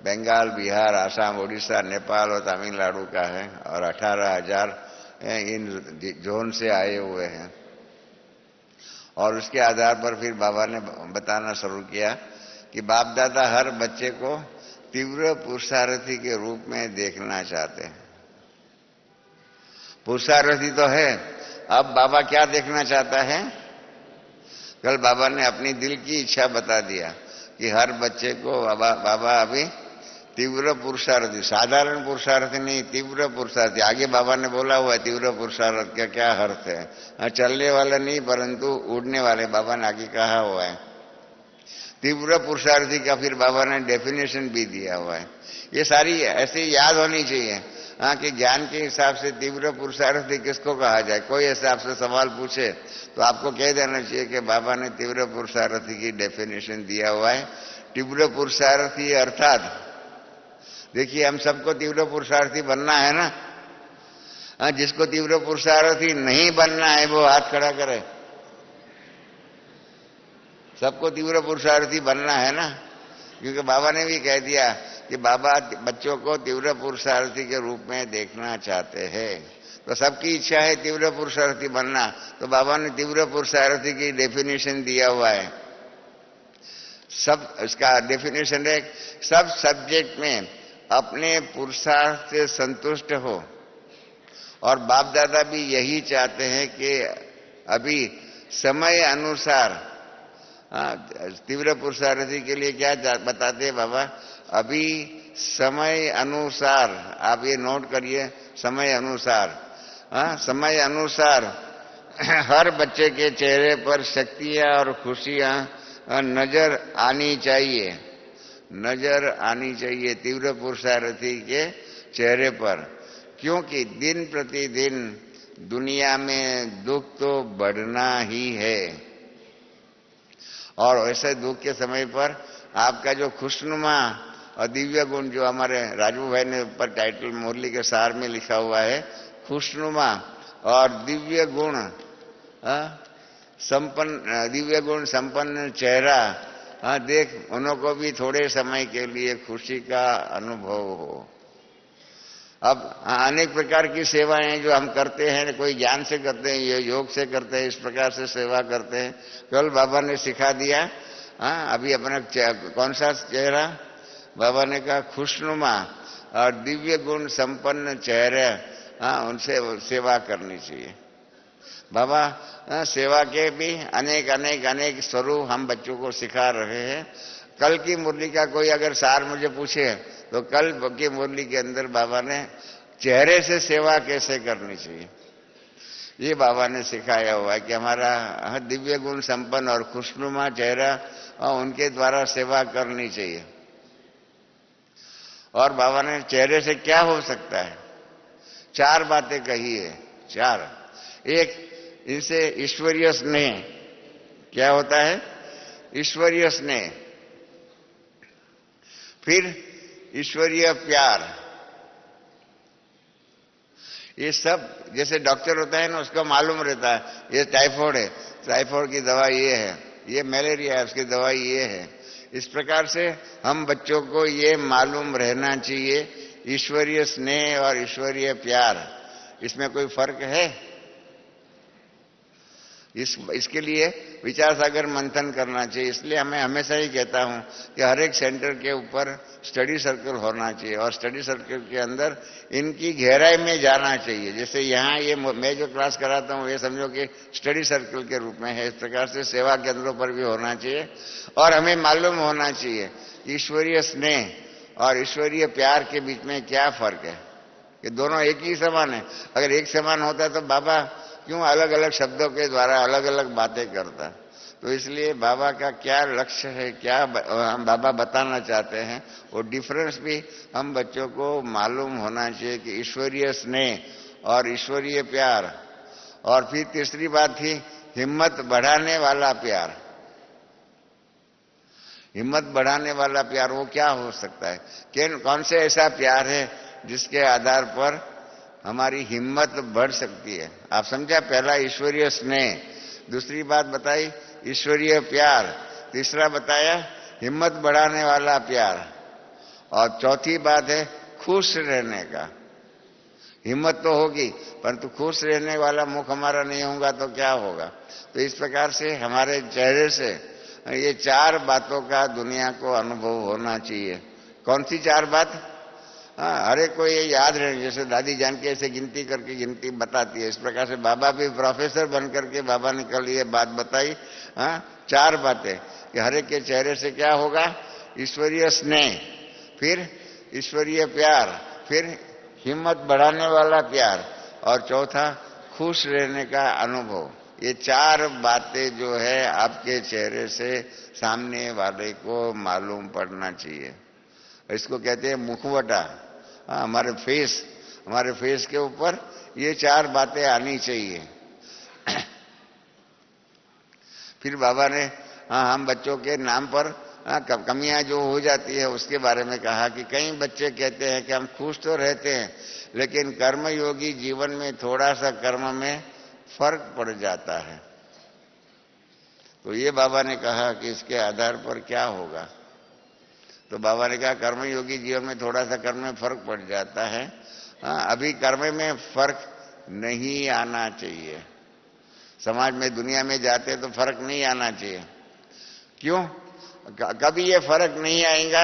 बंगाल, बिहार, आसाम, उड़ीसा, नेपाल और तमिलनाडु का है। और 18,000 इन जोन से आए हुए हैं। और उसके आधार पर फिर बाबा ने बताना शुरू किया कि बाप दादा हर बच्चे को तीव्र पुरुषार्थी के रूप में देखना चाहते हैं। पुरुषार्थी तो है, अब बाबा क्या देखना चाहता है? कल बाबा ने अपनी दिल की इच्छा बता दिया कि हर बच्चे को बाबा अभी तीव्र पुरुषार्थी, साधारण पुरुषार्थी नहीं, तीव्र पुरुषार्थी। आगे बाबा ने बोला हुआ है तीव्र पुरुषार्थ का क्या अर्थ है। चलने वाला नहीं परंतु उड़ने वाले, बाबा ने आगे कहा हुआ है। तीव्र पुरुषार्थी का फिर बाबा ने डेफिनेशन भी दिया हुआ है। ये सारी ऐसे याद होनी चाहिए कि ज्ञान के हिसाब से तीव्र पुरुषार्थी किसको कहा जाए। कोई ऐसे आपसे सवाल पूछे तो आपको कह देना चाहिए कि बाबा ने तीव्र पुरुषार्थी की डेफिनेशन दिया हुआ है। तीव्र पुरुषार्थी अर्थात देखिए, हम सबको तीव्र पुरुषार्थी बनना है ना। जिसको तीव्र पुरुषार्थी नहीं बनना है वो हाथ खड़ा करे। सबको तीव्र पुरुषार्थी बनना है ना, क्योंकि बाबा ने भी कह दिया कि बाबा बच्चों को तीव्र पुरुषार्थी के रूप में देखना चाहते हैं। तो सबकी इच्छा है तीव्र पुरुषार्थी बनना, तो बाबा ने तीव्र पुरुषार्थी की डेफिनेशन दिया हुआ है। सब इसका डेफिनेशन है, सब सब्जेक्ट में अपने पुरुषार्थ से संतुष्ट हो। और बाप दादा भी यही चाहते हैं कि अभी समय अनुसार, तीव्र पुरुषार्थी के लिए क्या बताते हैं बाबा? अभी समय अनुसार, आप ये नोट करिए, समय अनुसार, समय अनुसार हर बच्चे के चेहरे पर शक्तियां और खुशियां नजर आनी चाहिए, नजर आनी चाहिए तीव्र पुरुषार्थी के चेहरे पर। क्योंकि दिन प्रतिदिन दुनिया में दुख तो बढ़ना ही है, और ऐसे दुख के समय पर आपका जो खुशनुमा और दिव्य गुण, जो हमारे राजू भाई ने ऊपर टाइटल मुरली के सार में लिखा हुआ है, खुशनुमा और दिव्य गुण संपन्न, दिव्य गुण संपन्न चेहरा देख उनको भी थोड़े समय के लिए खुशी का अनुभव हो। अब अनेक प्रकार की सेवाएं जो हम करते हैं, कोई ज्ञान से करते हैं, ये योग से करते हैं, इस प्रकार से सेवा करते हैं। कल बाबा ने सिखा दिया, अभी अपना कौन सा चेहरा? बाबा ने कहा खुशनुमा और दिव्य गुण संपन्न चेहरे, उनसे सेवा करनी चाहिए। बाबा सेवा के भी अनेक अनेक अनेक स्वरूप हम बच्चों को सिखा रहे हैं। कल की मुरली का कोई अगर सार मुझे पूछे तो कल की मुरली के अंदर बाबा ने चेहरे से सेवा कैसे करनी चाहिए ये बाबा ने सिखाया हुआ है कि हमारा दिव्य गुण संपन्न और खुशनुमा चेहरा, उनके द्वारा सेवा करनी चाहिए। और बाबा ने चेहरे से क्या हो सकता है? 4 बातें कही है, 4। एक, इनसे ईश्वरीय स्नेह। क्या होता है? ईश्वरीय स्नेह। फिर ईश्वरीय प्यार। ये सब जैसे डॉक्टर होता है ना, उसको मालूम रहता है ये टाइफाइड है, टाइफाइड की दवा ये है, ये मलेरिया है, उसकी दवा ये है। इस प्रकार से हम बच्चों को ये मालूम रहना चाहिए, ईश्वरीय स्नेह और ईश्वरीय प्यार, इसमें कोई फर्क है? इसके लिए विचार सागर मंथन करना चाहिए। इसलिए मैं हमेशा ही कहता हूं कि हर एक सेंटर के ऊपर स्टडी सर्कल होना चाहिए, और स्टडी सर्कल के अंदर इनकी गहराई में जाना चाहिए। जैसे यहाँ ये मैं जो क्लास कराता हूँ, ये समझो कि स्टडी सर्कल के रूप में है। इस प्रकार से सेवा केंद्रों पर भी होना चाहिए। और हमें मालूम होना चाहिए ईश्वरीय स्नेह और ईश्वरीय प्यार के बीच में क्या फर्क है, कि दोनों एक ही समान है। अगर एक समान होता तो बाबा क्यों अलग अलग शब्दों के द्वारा अलग अलग बातें करता? तो इसलिए बाबा का क्या लक्ष्य है, क्या हम बाबा बताना चाहते हैं, वो डिफरेंस भी हम बच्चों को मालूम होना चाहिए कि ईश्वरीय स्नेह और ईश्वरीय प्यार। और फिर तीसरी बात थी हिम्मत बढ़ाने वाला प्यार। हिम्मत बढ़ाने वाला प्यार वो क्या हो सकता है? कौन से ऐसा प्यार है जिसके आधार पर हमारी हिम्मत बढ़ सकती है? आप समझा? पहला ईश्वरीय स्नेह, दूसरी बात बताई ईश्वरीय प्यार, तीसरा बताया हिम्मत बढ़ाने वाला प्यार, और चौथी बात है खुश रहने का। हिम्मत तो होगी, परंतु खुश रहने वाला मुख हमारा नहीं होगा तो क्या होगा। तो इस प्रकार से हमारे चेहरे से ये 4 बातों का दुनिया को अनुभव होना चाहिए। कौन सी 4 बात? हाँ, हर एक को ये याद रहे, जैसे दादी जान के ऐसे गिनती करके गिनती बताती है, इस प्रकार से बाबा भी प्रोफेसर बन करके बाबा ने कल ये बात बताई। हाँ, 4 बातें कि हर एक के चेहरे से क्या होगा? ईश्वरीय स्नेह, फिर ईश्वरीय प्यार, फिर हिम्मत बढ़ाने वाला प्यार, और चौथा खुश रहने का अनुभव। ये 4 बातें जो है आपके चेहरे से सामने वाले को मालूम पड़ना चाहिए। इसको कहते हैं मुखवटा। हमारे फेस के ऊपर ये 4 बातें आनी चाहिए। फिर बाबा ने हम बच्चों के नाम पर कमियां जो हो जाती है उसके बारे में कहा कि कई बच्चे कहते हैं कि हम खुश तो रहते हैं, लेकिन कर्मयोगी जीवन में थोड़ा सा कर्म में फर्क पड़ जाता है। तो ये बाबा ने कहा कि इसके आधार पर क्या होगा। तो बाबा ने कहा कर्मयोगी जीवन में थोड़ा सा कर्म में फर्क पड़ जाता है। अभी कर्म में फर्क नहीं आना चाहिए। समाज में, दुनिया में जाते तो फर्क नहीं आना चाहिए। क्यों? कभी ये फर्क नहीं आएगा,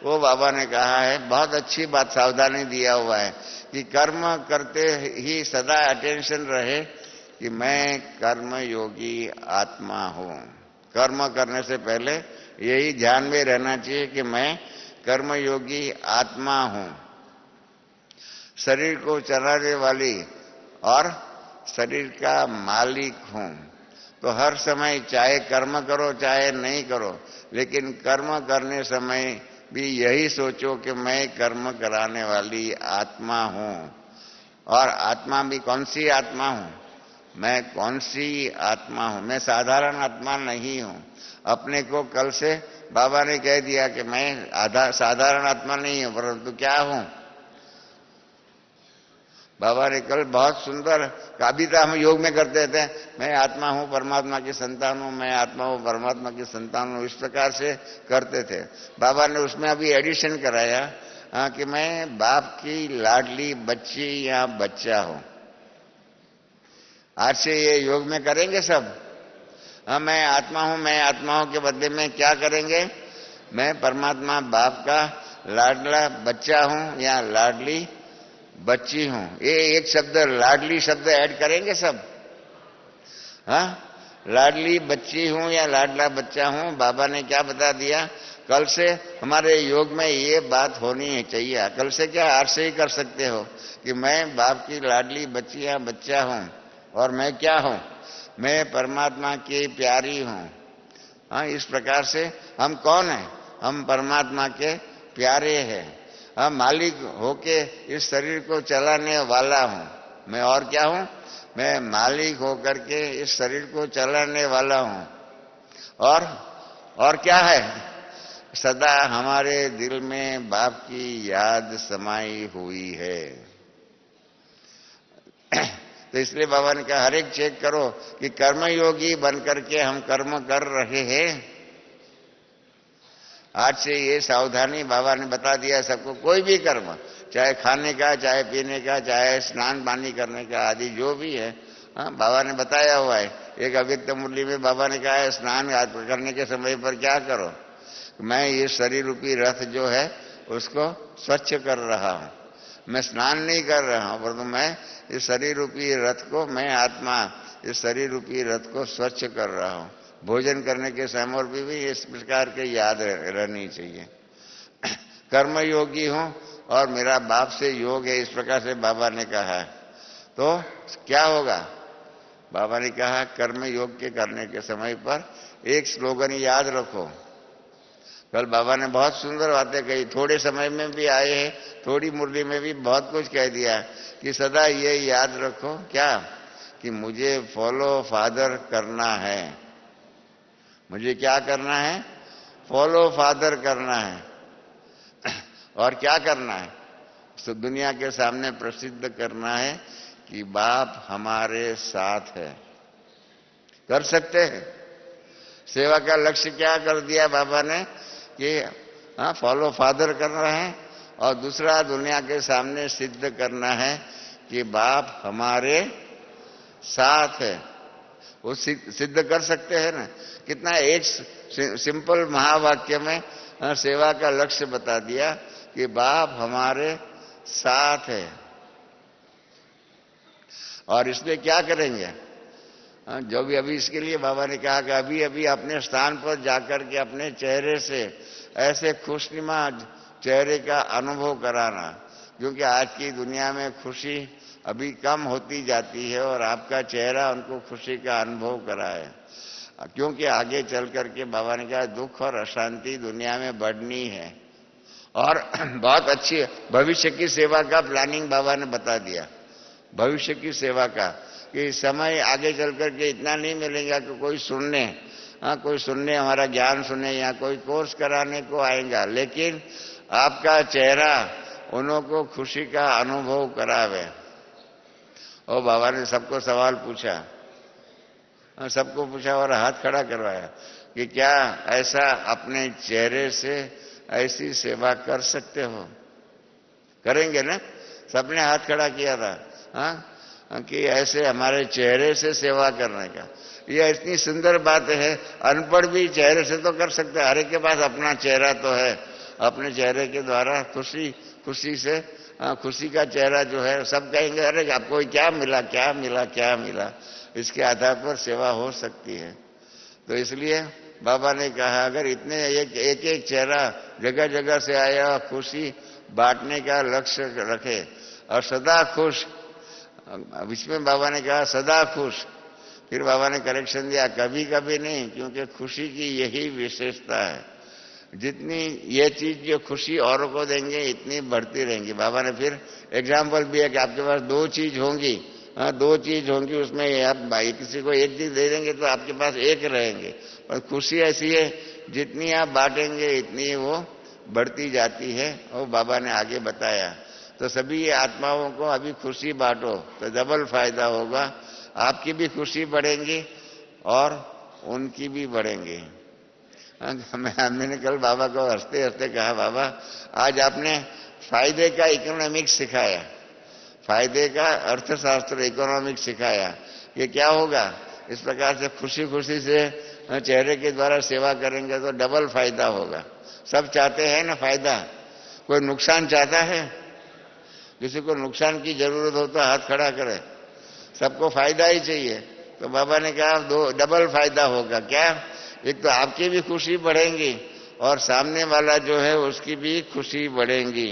वो बाबा ने कहा है, बहुत अच्छी बात सावधानी दिया हुआ है कि कर्म करते ही सदा अटेंशन रहे कि मैं कर्मयोगी आत्मा हूं। कर्म करने से पहले यही ध्यान में रहना चाहिए कि मैं कर्मयोगी आत्मा हूं, शरीर को चलाने वाली और शरीर का मालिक हूं। तो हर समय चाहे कर्म करो चाहे नहीं करो, लेकिन कर्म करने समय भी यही सोचो कि मैं कर्म कराने वाली आत्मा हूं। और आत्मा भी कौन सी आत्मा हूं? मैं कौन सी आत्मा हूं? मैं साधारण आत्मा नहीं हूं। अपने को कल से बाबा ने कह दिया कि मैं साधारण आत्मा नहीं हूं, परंतु क्या हूं? बाबा ने कल बहुत सुंदर कविता हम योग में करते थे, मैं आत्मा हूं, परमात्मा की संतान हूं, मैं आत्मा हूं, परमात्मा की संतान हूं, इस प्रकार से करते थे। बाबा ने उसमें अभी एडिशन कराया कि मैं बाप की लाडली बच्ची या बच्चा हूं। आज से ये योग में करेंगे सब। मैं आत्मा हूं के बदले में क्या करेंगे? मैं परमात्मा बाप का लाडला बच्चा हूं या लाडली बच्ची हूं। ये एक शब्द लाडली शब्द ऐड करेंगे सब। लाडली बच्ची हूं या लाडला बच्चा हूं। बाबा ने क्या बता दिया? कल से हमारे योग में ये बात होनी चाहिए। कल से क्या, आज से ही कर सकते हो कि मैं बाप की लाडली बच्ची या बच्चा हूं। और मैं क्या हूं? मैं परमात्मा की प्यारी हूं। इस प्रकार से हम कौन हैं? हम परमात्मा के प्यारे हैं। मालिक होके इस शरीर को चलाने वाला हूं मैं। और क्या हूं? मैं मालिक होकर के इस शरीर को चलाने वाला हूं। और क्या है? सदा हमारे दिल में बाप की याद समाई हुई है। तो इसलिए बाबा ने कहा हर एक चेक करो कि कर्मयोगी बन करके हम कर्म कर रहे हैं। आज से ये सावधानी बाबा ने बता दिया सबको। कोई भी कर्म, चाहे खाने का, चाहे पीने का, चाहे स्नान पानी करने का आदि जो भी है, बाबा ने बताया हुआ है। एक अव्यक्त मुरली में बाबा ने कहा है स्नान करने के समय पर क्या करो? मैं ये शरीर रूपी रथ जो है उसको स्वच्छ कर रहा हूं। मैं स्नान नहीं कर रहा हूं, परंतु मैं इस शरीर रूपी रथ को, मैं आत्मा इस शरीर रूपी रथ को स्वच्छ कर रहा हूं। भोजन करने के समय भी इस प्रकार के याद रहनी चाहिए। कर्मयोगी हूं और मेरा बाप से योग है, इस प्रकार से बाबा ने कहा। तो क्या होगा? बाबा ने कहा कर्म योग के करने के समय पर एक स्लोगन याद रखो। कल बाबा ने बहुत सुंदर बातें कही, थोड़े समय में भी आए हैं, थोड़ी मुरली में भी बहुत कुछ कह दिया कि सदा ये याद रखो क्या, कि मुझे फॉलो फादर करना है। मुझे क्या करना है? फॉलो फादर करना है। और क्या करना है? तो दुनिया के सामने प्रसिद्ध करना है कि बाप हमारे साथ है। कर सकते हैं। सेवा का लक्ष्य क्या कर दिया बाबा ने कि फॉलो फादर करना है, और दूसरा दुनिया के सामने सिद्ध करना है कि बाप हमारे साथ है। वो सिद्ध कर सकते हैं ना। कितना एक सिंपल महावाक्य में सेवा का लक्ष्य बता दिया कि बाप हमारे साथ है। और इसलिए क्या करेंगे? जो भी अभी इसके लिए बाबा ने कहा कि अभी अभी अपने स्थान पर जाकर के अपने चेहरे से ऐसे खुशनुमा चेहरे का अनुभव कराना, क्योंकि आज की दुनिया में खुशी अभी कम होती जाती है और आपका चेहरा उनको खुशी का अनुभव कराए। क्योंकि आगे चल करके बाबा ने कहा दुख और अशांति दुनिया में बढ़नी है। और बहुत अच्छी भविष्य की सेवा का प्लानिंग बाबा ने बता दिया। भविष्य की सेवा का कि समय आगे चल करके इतना नहीं मिलेगा कि कोई सुनने हमारा ज्ञान सुने या कोई कोर्स कराने को आएगा, लेकिन आपका चेहरा उन्हों को खुशी का अनुभव करावे। और बाबा ने सबको सवाल पूछा, सबको पूछा और हाथ खड़ा करवाया कि क्या ऐसा अपने चेहरे से ऐसी सेवा कर सकते हो? करेंगे ना? सबने हाथ खड़ा किया था कि ऐसे हमारे चेहरे से सेवा करने का। यह इतनी सुंदर बात है। अनपढ़ भी चेहरे से तो कर सकते हैं, हर एक के पास अपना चेहरा तो है। अपने चेहरे के द्वारा खुशी से खुशी का चेहरा जो है, सब कहेंगे अरे आपको क्या मिला, क्या मिला, क्या मिला। इसके आधार पर सेवा हो सकती है। तो इसलिए बाबा ने कहा अगर इतने एक चेहरा जगह जगह से आया खुशी बांटने का लक्ष्य रखे और सदा खुश, इसमें बाबा ने कहा सदा खुश। फिर बाबा ने करेक्शन दिया कभी कभी नहीं, क्योंकि खुशी की यही विशेषता है। जितनी ये चीज जो खुशी औरों को देंगे इतनी बढ़ती रहेंगी। बाबा ने फिर एग्जाम्पल भी है कि आपके पास दो चीज होंगी, उसमें आप किसी को एक चीज दे देंगे तो आपके पास एक रहेंगे, पर खुशी ऐसी है जितनी आप बांटेंगे इतनी वो बढ़ती जाती है। और बाबा ने आगे बताया तो सभी आत्माओं को अभी खुशी बांटो तो डबल फायदा होगा। आपकी भी खुशी बढ़ेंगी और उनकी भी बढ़ेंगी। मैंने कल बाबा को हंसते हंसते कहा बाबा आज आपने फायदे का इकोनॉमिक्स सिखाया, फायदे का अर्थशास्त्र इकोनॉमिक्स सिखाया। ये क्या होगा? इस प्रकार से खुशी खुशी से चेहरे के द्वारा सेवा करेंगे तो डबल फायदा होगा। सब चाहते हैं ना फायदा, कोई नुकसान चाहता है? किसी को नुकसान की जरूरत हो तो हाथ खड़ा करे। सबको फायदा ही चाहिए। तो बाबा ने कहा दो डबल फायदा होगा। क्या? एक तो आपकी भी खुशी बढ़ेगी और सामने वाला जो है उसकी भी खुशी बढ़ेगी।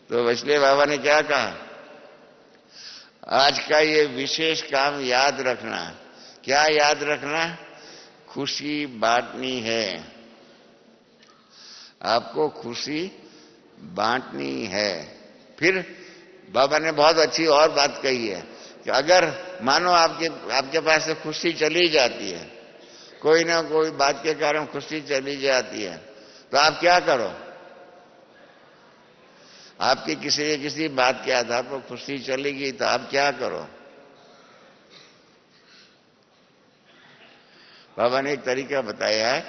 तो इसलिए बाबा ने क्या कहा, आज का ये विशेष काम याद रखना। क्या याद रखना? खुशी बांटनी है। आपको खुशी बांटनी है। फिर बाबा ने बहुत अच्छी और बात कही है कि अगर मानो आपके पास से खुशी चली जाती है, कोई ना कोई बात के कारण खुशी चली जाती है, तो आप क्या करो? आपकी किसी बात के आधार पर खुशी चली गई तो आप क्या करो? बाबा ने एक तरीका बताया है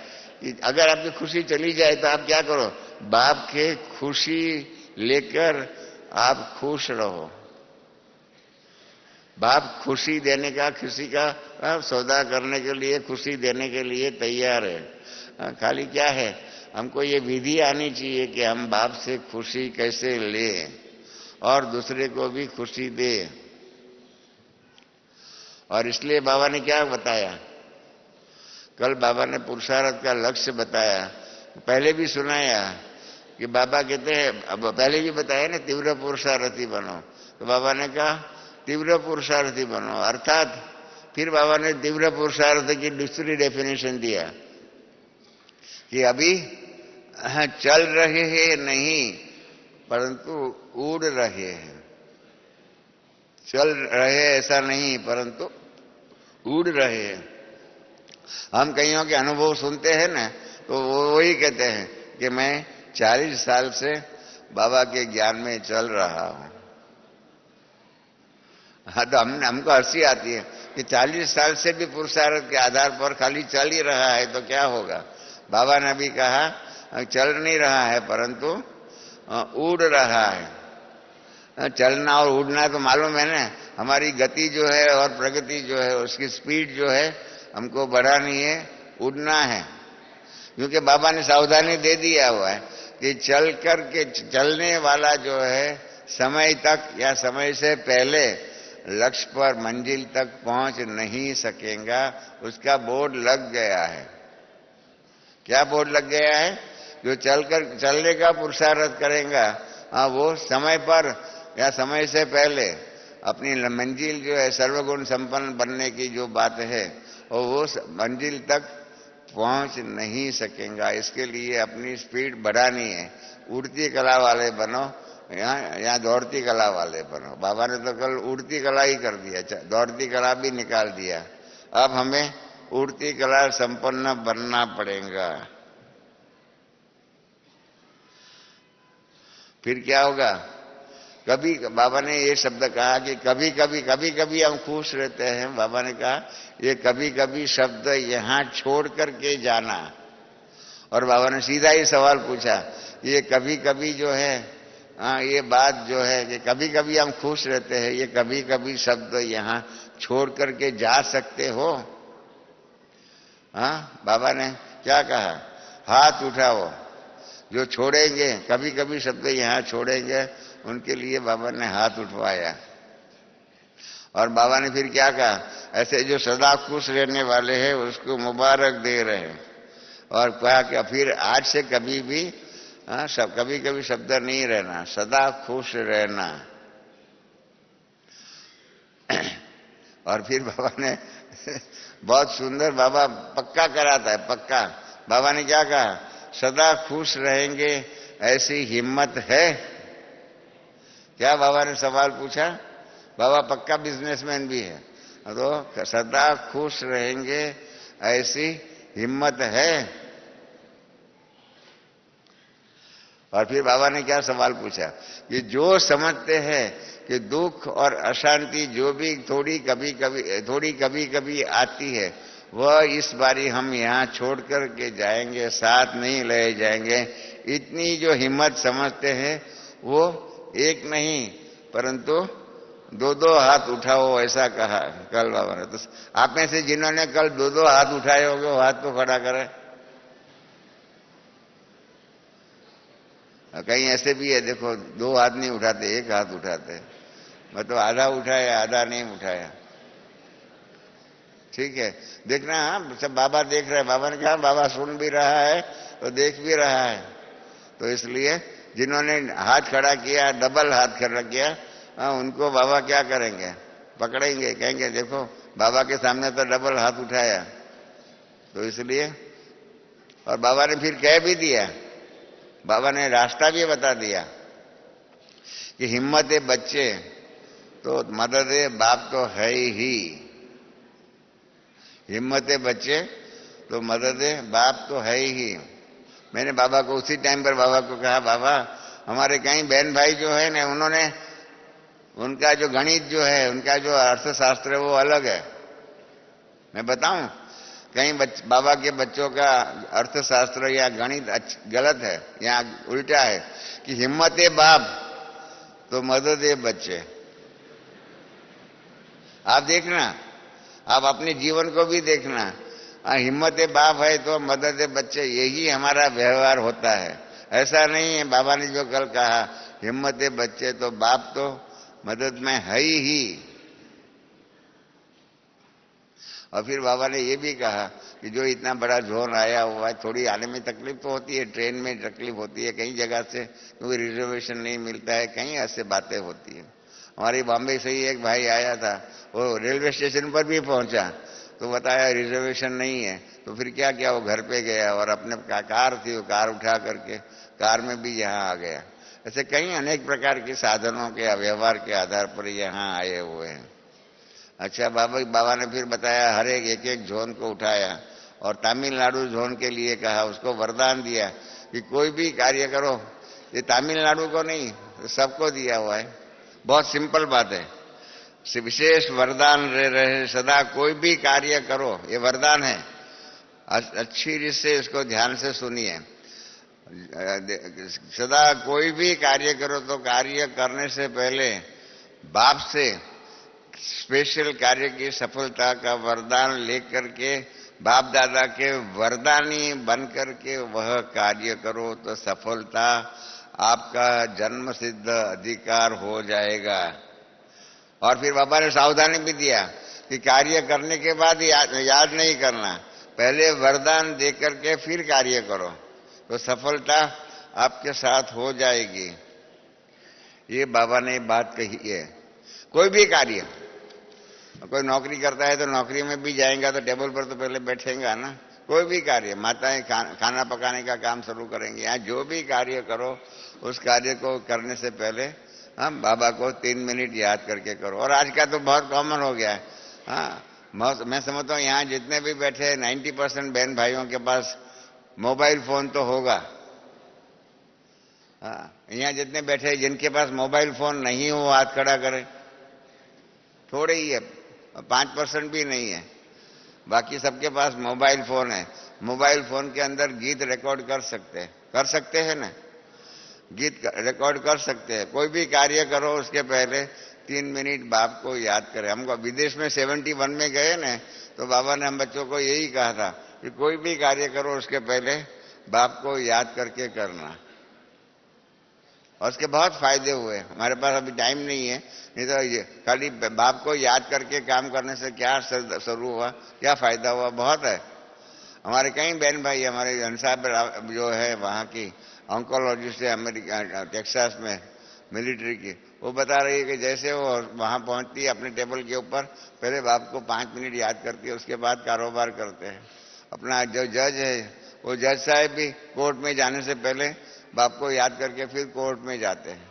कि अगर आपकी खुशी चली जाए तो आप क्या करो? बाप के खुशी लेकर आप खुश रहो। बाप खुशी देने का, खुशी का सौदा करने के लिए, खुशी देने के लिए तैयार है। खाली क्या है, हमको ये विधि आनी चाहिए कि हम बाप से खुशी कैसे लें और दूसरे को भी खुशी दे। और इसलिए बाबा ने क्या बताया, कल बाबा ने पुरुषार्थ का लक्ष्य बताया, पहले भी सुनाया कि बाबा कहते हैं, अब पहले भी बताया ना, तीव्र पुरुषार्थी बनो। तो बाबा ने कहा तीव्र पुरुषार्थी बनो, अर्थात फिर बाबा ने तीव्र पुरुषार्थ की दूसरी डेफिनेशन दिया कि अभी चल रहे हैं नहीं परंतु उड़ रहे हैं। चल रहे ऐसा नहीं परंतु उड़ रहे हैं। हम कईयों के अनुभव सुनते हैं ना, तो वो वही कहते हैं कि मैं 40 साल से बाबा के ज्ञान में चल रहा हूं। हाँ, तो हमको हंसी आती है कि 40 साल से भी पुरुषार्थ के आधार पर खाली चल ही रहा है तो क्या होगा? बाबा ने भी कहा चल नहीं रहा है परंतु उड़ रहा है। चलना और उड़ना तो मालूम है ना, हमारी गति जो है और प्रगति जो है उसकी स्पीड जो है हमको बढ़ानी है, उड़ना है। क्योंकि बाबा ने सावधानी दे दिया हुआ है कि चल कर के चलने वाला जो है समय तक या समय से पहले लक्ष्य पर मंजिल तक पहुंच नहीं सकेगा। उसका बोर्ड लग गया है। क्या बोर्ड लग गया है? जो चलने का पुरुषार्थ करेगा वो समय पर या समय से पहले अपनी मंजिल जो है सर्वगुण संपन्न बनने की जो बात है और वो मंजिल तक पहुंच नहीं सकेगा। इसके लिए अपनी स्पीड बढ़ानी है। उड़ती कला वाले बनो, यहाँ दौड़ती कला वाले बनो। बाबा ने तो कल उड़ती कला ही कर दिया, दौड़ती कला भी निकाल दिया। अब हमें उड़ती कला संपन्न बनना पड़ेगा। फिर क्या होगा? कभी बाबा ने ये शब्द कहा कि कभी कभी हम खुश रहते हैं। बाबा ने कहा ये कभी कभी शब्द यहां छोड़ करके जाना। और बाबा ने सीधा ही सवाल पूछा, ये कभी कभी जो है ये बात जो है कि कभी कभी हम खुश रहते हैं, ये कभी कभी शब्द यहां छोड़ करके जा सकते हो? बाबा ने क्या कहा? हाथ उठाओ। जो छोड़ेंगे, कभी कभी शब्द यहां छोड़ेंगे, उनके लिए बाबा ने हाथ उठवाया। और बाबा ने फिर क्या कहा? ऐसे जो सदा खुश रहने वाले हैं उसको मुबारक दे रहे हैं। और कहा कि फिर आज से कभी भी कभी कभी शब्द नहीं रहना, सदा खुश रहना। और फिर बाबा ने बहुत सुंदर, बाबा पक्का कराता है, पक्का। बाबा ने क्या कहा? सदा खुश रहेंगे ऐसी हिम्मत है? क्या बाबा ने सवाल पूछा? बाबा पक्का बिजनेसमैन भी है, तो सदा खुश रहेंगे ऐसी हिम्मत है? और फिर बाबा ने क्या सवाल पूछा कि जो समझते हैं कि दुख और अशांति जो भी थोड़ी कभी कभी आती है, वह इस बारी हम यहाँ छोड़ कर के जाएंगे, साथ नहीं ले जाएंगे। इतनी जो हिम्मत समझते हैं वो एक नहीं परंतु दो हाथ उठाओ, ऐसा कहा कल बाबा ने। तो आप में से जिन्होंने कल दो हाथ उठाए होंगे वो हाथ तो खड़ा करें। कहीं ऐसे भी है, देखो, दो हाथ नहीं उठाते, एक हाथ उठाते। मैं तो आधा उठाया, आधा नहीं उठाया। ठीक है, देखना। सब बाबा देख रहे हैं। बाबा ने कहा बाबा सुन भी रहा है तो देख भी रहा है। तो इसलिए जिन्होंने हाथ खड़ा किया, डबल हाथ खड़ा किया, उनको बाबा क्या करेंगे? पकड़ेंगे, कहेंगे देखो बाबा के सामने तो डबल हाथ उठाया। तो इसलिए, और बाबा ने फिर कह भी दिया, बाबा ने रास्ता भी बता दिया कि हिम्मत है बच्चे तो मदद है बाप तो है ही। हिम्मत है बच्चे तो मदद है बाप तो है ही। मैंने बाबा को उसी टाइम पर बाबा को कहा, बाबा हमारे कई बहन भाई जो है ना, उन्होंने उनका जो गणित जो है, उनका जो अर्थशास्त्र है वो अलग है। मैं बताऊं, कहीं बाबा के बच्चों का अर्थशास्त्र या गणित गलत है या उल्टा है कि हिम्मत है बाप तो मदद है बच्चे। आप देखना, आप अपने जीवन को भी देखना। हिम्मत है बाप है तो मदद है बच्चे, यही हमारा व्यवहार होता है। ऐसा नहीं है बाबा ने जो कल कहा हिम्मत है बच्चे तो बाप तो मदद में है ही। और फिर बाबा ने ये भी कहा कि जो इतना बड़ा जोन आया हुआ है, थोड़ी आने में तकलीफ तो होती है, ट्रेन में तकलीफ होती है कई जगह से, क्योंकि रिजर्वेशन नहीं मिलता है, कहीं ऐसे बातें होती है। हमारी बॉम्बे से ही एक भाई आया था, वो रेलवे स्टेशन पर भी पहुंचा तो बताया रिजर्वेशन नहीं है। तो फिर क्या किया, वो घर पे गया और अपने कार थी, वो कार उठा करके कार में भी यहाँ आ गया। ऐसे कई अनेक प्रकार के साधनों के व्यवहार के आधार पर यहाँ आए हुए हैं। अच्छा, बाबा ने फिर बताया, हर एक जोन को उठाया और तमिलनाडु जोन के लिए कहा, उसको वरदान दिया कि कोई भी कार्य करो। ये तमिलनाडु को नहीं, सबको दिया हुआ है। बहुत सिंपल बात है, विशेष वरदान रहे सदा कोई भी कार्य करो, ये वरदान है। अच्छी रीत से इसको ध्यान से सुनिए। सदा कोई भी कार्य करो तो कार्य करने से पहले बाप से स्पेशल कार्य की सफलता का वरदान लेकर के बाप दादा के वरदानी बन करके वह कार्य करो तो सफलता आपका जन्म सिद्ध अधिकार हो जाएगा। और फिर बाबा ने सावधानी भी दिया कि कार्य करने के बाद याद नहीं करना, पहले वरदान दे करके फिर कार्य करो तो सफलता आपके साथ हो जाएगी। ये बाबा ने बात कही है। कोई भी कार्य, कोई नौकरी करता है तो नौकरी में भी जाएगा तो टेबल पर तो पहले बैठेगा ना। कोई भी कार्य, माताएं खाना पकाने का काम शुरू करेंगी, यहाँ जो भी कार्य करो उस कार्य को करने से पहले हम बाबा को 3 मिनट याद करके करो। और आज का तो बहुत कॉमन हो गया है। हाँ, मैं समझता हूँ यहाँ जितने भी बैठे 90% बहन भाइयों के पास मोबाइल फोन तो होगा। हाँ, यहाँ जितने बैठे जिनके पास मोबाइल फोन नहीं हो हाथ खड़ा करें। थोड़े ही है, 5% भी नहीं है, बाकी सबके पास मोबाइल फोन है। मोबाइल फोन के अंदर गीत रिकॉर्ड कर सकते हैं ना, गीत रिकॉर्ड कर सकते हैं। कोई भी कार्य करो उसके पहले 3 मिनट बाप को याद करें। हमको विदेश में 71 में गए ना, तो बाबा ने हम बच्चों को यही कहा था कि कोई भी कार्य करो उसके पहले बाप को याद करके करना। और उसके बहुत फायदे हुए। हमारे पास अभी टाइम नहीं है, नहीं तो ये खाली बाप को याद करके काम करने से क्या शुरू हुआ, क्या फायदा हुआ, बहुत है। हमारे कई बहन भाई, हमारे साहब जो है वहाँ की ऑन्कोलॉजिस्ट है अमेरिका टेक्सास में मिलिट्री की, वो बता रही है कि जैसे वो वहाँ पहुंचती है अपने टेबल के ऊपर, पहले बाप को 5 मिनट याद करती है, उसके बाद कारोबार करते हैं। अपना जो जज है वो जज साहब भी कोर्ट में जाने से पहले बाप को याद करके फिर कोर्ट में जाते हैं।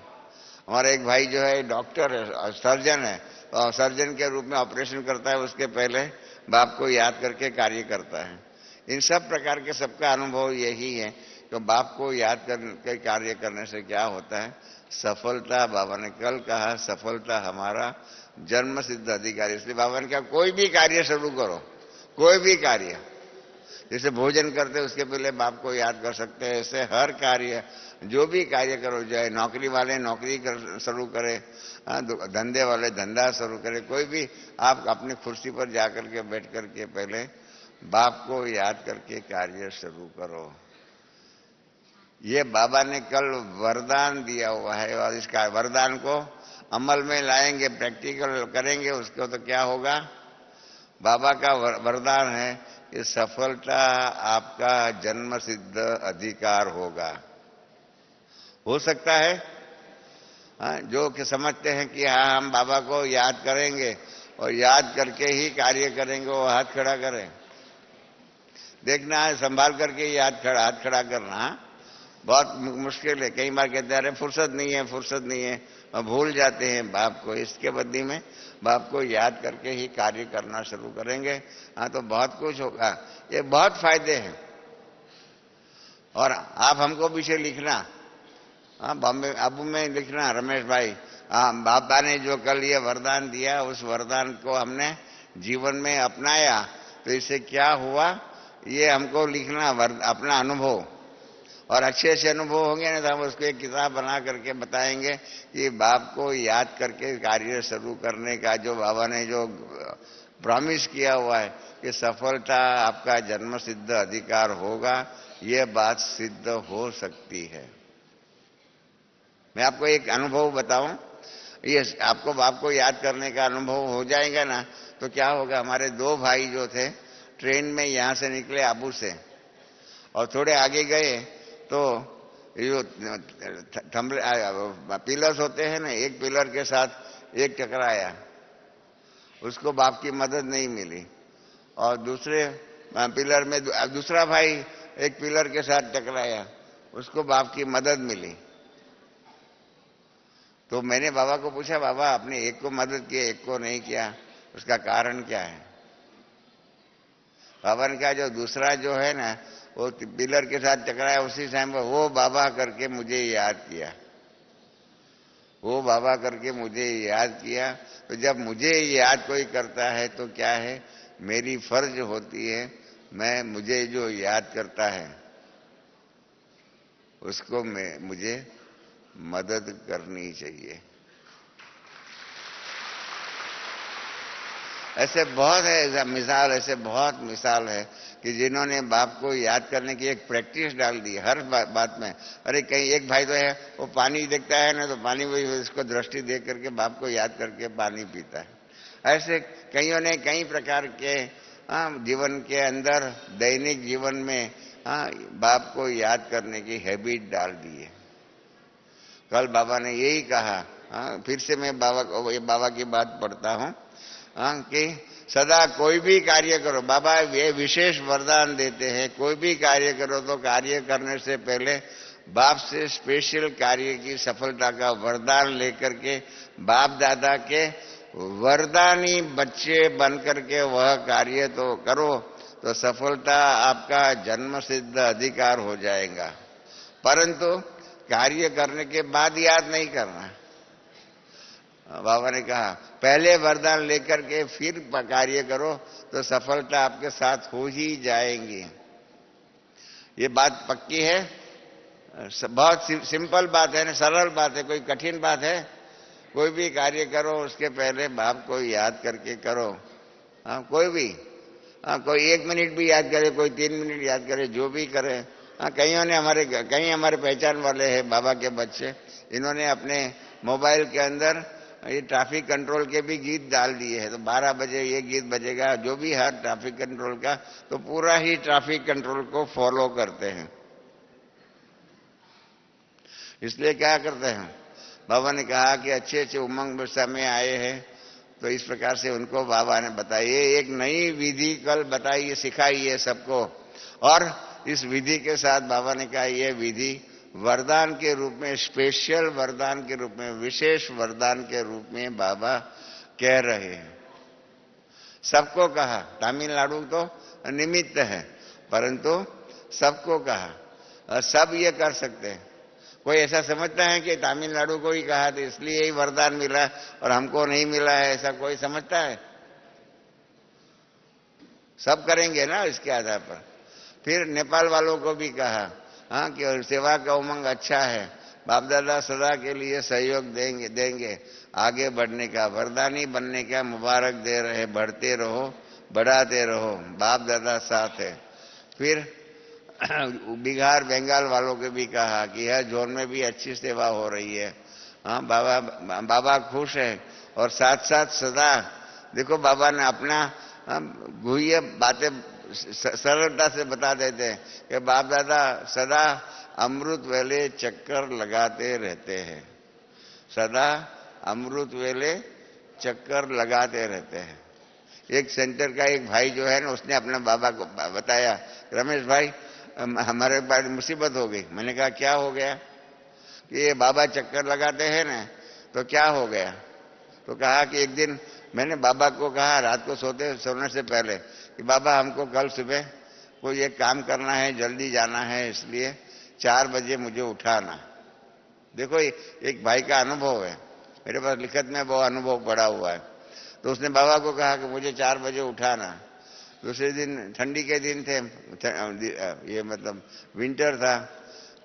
हमारा एक भाई जो है डॉक्टर है, सर्जन है, और सर्जन के रूप में ऑपरेशन करता है, उसके पहले बाप को याद करके कार्य करता है। इन सब प्रकार के सबका अनुभव यही है कि बाप को याद करके कार्य करने से क्या होता है, सफलता। बाबा ने कल कहा सफलता हमारा जन्म सिद्ध अधिकार। इसलिए बाबा ने कहा कोई भी कार्य शुरू करो, कोई भी कार्य, जैसे भोजन करते उसके पहले बाप को याद कर सकते हैं, ऐसे हर कार्य, जो भी कार्य करो, चाहे नौकरी वाले नौकरी शुरू करें, धंधे वाले धंधा शुरू करें, कोई भी आप अपनी कुर्सी पर जाकर के बैठ करके पहले बाप को याद करके कार्य शुरू करो। ये बाबा ने कल वरदान दिया हुआ है, और इसका वरदान को अमल में लाएंगे, प्रैक्टिकल करेंगे, उसको तो क्या होगा, बाबा का वरदान है कि सफलता आपका जन्म सिद्ध अधिकार होगा। हो सकता है जो कि समझते हैं कि हाँ हम बाबा को याद करेंगे और याद करके ही कार्य करेंगे, वो हाथ खड़ा करें। देखना है, संभाल करके हाथ खड़ा करना बहुत मुश्किल है। कई बार कहते हैं अरे फुर्सत नहीं है, फुर्सत नहीं है, और भूल जाते हैं बाप को। इसके बदले में बाप को याद करके ही कार्य करना शुरू करेंगे, हाँ तो बहुत कुछ होगा। ये बहुत फायदे हैं। और आप हमको पीछे लिखना, हाँ बॉम्बे अबू में लिखना, रमेश भाई, हाँ बाबा ने जो कल ये वरदान दिया, उस वरदान को हमने जीवन में अपनाया तो इससे क्या हुआ, ये हमको लिखना, अपना अनुभव। और अच्छे अच्छे अनुभव होंगे ना तो हम उसको एक किताब बना करके बताएंगे कि बाप को याद करके कार्य शुरू करने का जो बाबा ने जो प्रॉमिस किया हुआ है कि सफलता आपका जन्म सिद्ध अधिकार होगा, ये बात सिद्ध हो सकती है। मैं आपको एक अनुभव बताऊं, ये आपको बाप को याद करने का अनुभव हो जाएगा ना तो क्या होगा। हमारे 2 भाई जो थे ट्रेन में यहां से निकले आबू से, और थोड़े आगे गए तो जो पिलर्स होते हैं ना, एक पिलर के साथ एक टकराया, उसको बाप की मदद नहीं मिली। और दूसरे पिलर में दूसरा भाई एक पिलर के साथ टकराया, उसको बाप की मदद मिली। तो मैंने बाबा को पूछा, बाबा आपने एक को मदद की, एक को नहीं किया, उसका कारण क्या है। बाबा ने कहा जो दूसरा जो है ना वो पिलर के साथ टकराया, उसी टाइम पर वो बाबा करके मुझे याद किया, वो बाबा करके मुझे याद किया। तो जब मुझे याद कोई करता है तो क्या है, मेरी फर्ज होती है, मुझे जो याद करता है उसको मुझे मदद करनी चाहिए। ऐसे बहुत है मिसाल, ऐसे बहुत मिसाल है कि जिन्होंने बाप को याद करने की एक प्रैक्टिस डाल दी हर बात में। अरे कहीं एक भाई तो है, वो पानी देखता है ना तो पानी वही उसको दृष्टि देख करके बाप को याद करके पानी पीता है। ऐसे कईयों ने कई प्रकार के जीवन के अंदर दैनिक जीवन में बाप को याद करने की हैबिट डाल दी है। कल बाबा ने यही कहा, फिर से मैं बाबा की बात पढ़ता हूं कि सदा कोई भी कार्य करो, बाबा ये विशेष वरदान देते हैं, कोई भी कार्य करो तो कार्य करने से पहले बाप से स्पेशल कार्य की सफलता का वरदान लेकर के बाप दादा के वरदानी बच्चे बन करके वह कार्य तो करो, तो सफलता आपका जन्म सिद्ध अधिकार हो जाएगा। परंतु कार्य करने के बाद याद नहीं करना। बाबा ने कहा पहले वरदान लेकर के फिर कार्य करो तो सफलता आपके साथ हो ही जाएंगी। ये बात पक्की है, बहुत सिंपल बात है ना, सरल बात है, कोई कठिन बात है? कोई भी कार्य करो उसके पहले बाप को याद करके करो। कोई भी, कोई 1 मिनट भी याद करे, कोई 3 मिनट याद करे, जो भी करे। कईयों ने कई हमारे पहचान वाले हैं बाबा के बच्चे, इन्होंने अपने मोबाइल के अंदर ये ट्रैफिक कंट्रोल के भी गीत डाल दिए हैं। तो 12 बजे ये गीत बजेगा, जो भी हर ट्रैफिक कंट्रोल का, तो पूरा ही ट्रैफिक कंट्रोल को फॉलो करते हैं। इसलिए क्या करते हैं, बाबा ने कहा कि अच्छे अच्छे उमंग में आए हैं, तो इस प्रकार से उनको बाबा ने बताया, एक नई विधि कल बताई, सिखाई है सबको। और इस विधि के साथ बाबा ने कहा यह विधि वरदान के रूप में, स्पेशल वरदान के रूप में, विशेष वरदान के रूप में बाबा कह रहे हैं। सबको कहा, तमिलनाडु तो निमित्त है, परंतु सबको कहा, सब ये कर सकते हैं। कोई ऐसा समझता है कि तमिलनाडु को ही कहा तो इसलिए ही वरदान मिला और हमको नहीं मिला है, ऐसा कोई समझता है? सब करेंगे ना इसके आधार पर। फिर नेपाल वालों को भी कहा कि सेवा का उमंग अच्छा है, बाप दादा सदा के लिए सहयोग देंगे आगे बढ़ने का, वरदानी बनने का मुबारक दे रहे, बढ़ते रहो, बढ़ाते रहो, बाप दादा साथ है। फिर बिहार बंगाल वालों के भी कहा कि यह जोन में भी अच्छी सेवा हो रही है। बाबा खुश है। और साथ साथ सदा देखो बाबा ने अपना गुह्य बातें सरलता से बता देते हैं कि बाप दादा सदा अमृत वेले चक्कर लगाते रहते हैं, सदा अमृत वेले चक्कर लगाते रहते हैं। एक सेंटर का एक भाई जो है ना, उसने अपने बाबा को बताया, रमेश भाई हमारे पास मुसीबत हो गई। मैंने कहा क्या हो गया? कि ये बाबा चक्कर लगाते हैं ना, तो क्या हो गया? तो कहा कि एक दिन मैंने बाबा को कहा रात को सोने से पहले कि बाबा हमको कल सुबह कोई एक काम करना है, जल्दी जाना है, इसलिए 4 बजे मुझे उठाना। देखो एक भाई का अनुभव है, मेरे पास लिखत में वो अनुभव पड़ा हुआ है। तो उसने बाबा को कहा कि मुझे 4 बजे उठाना। दूसरे दिन ठंडी के दिन थे, ये मतलब विंटर था,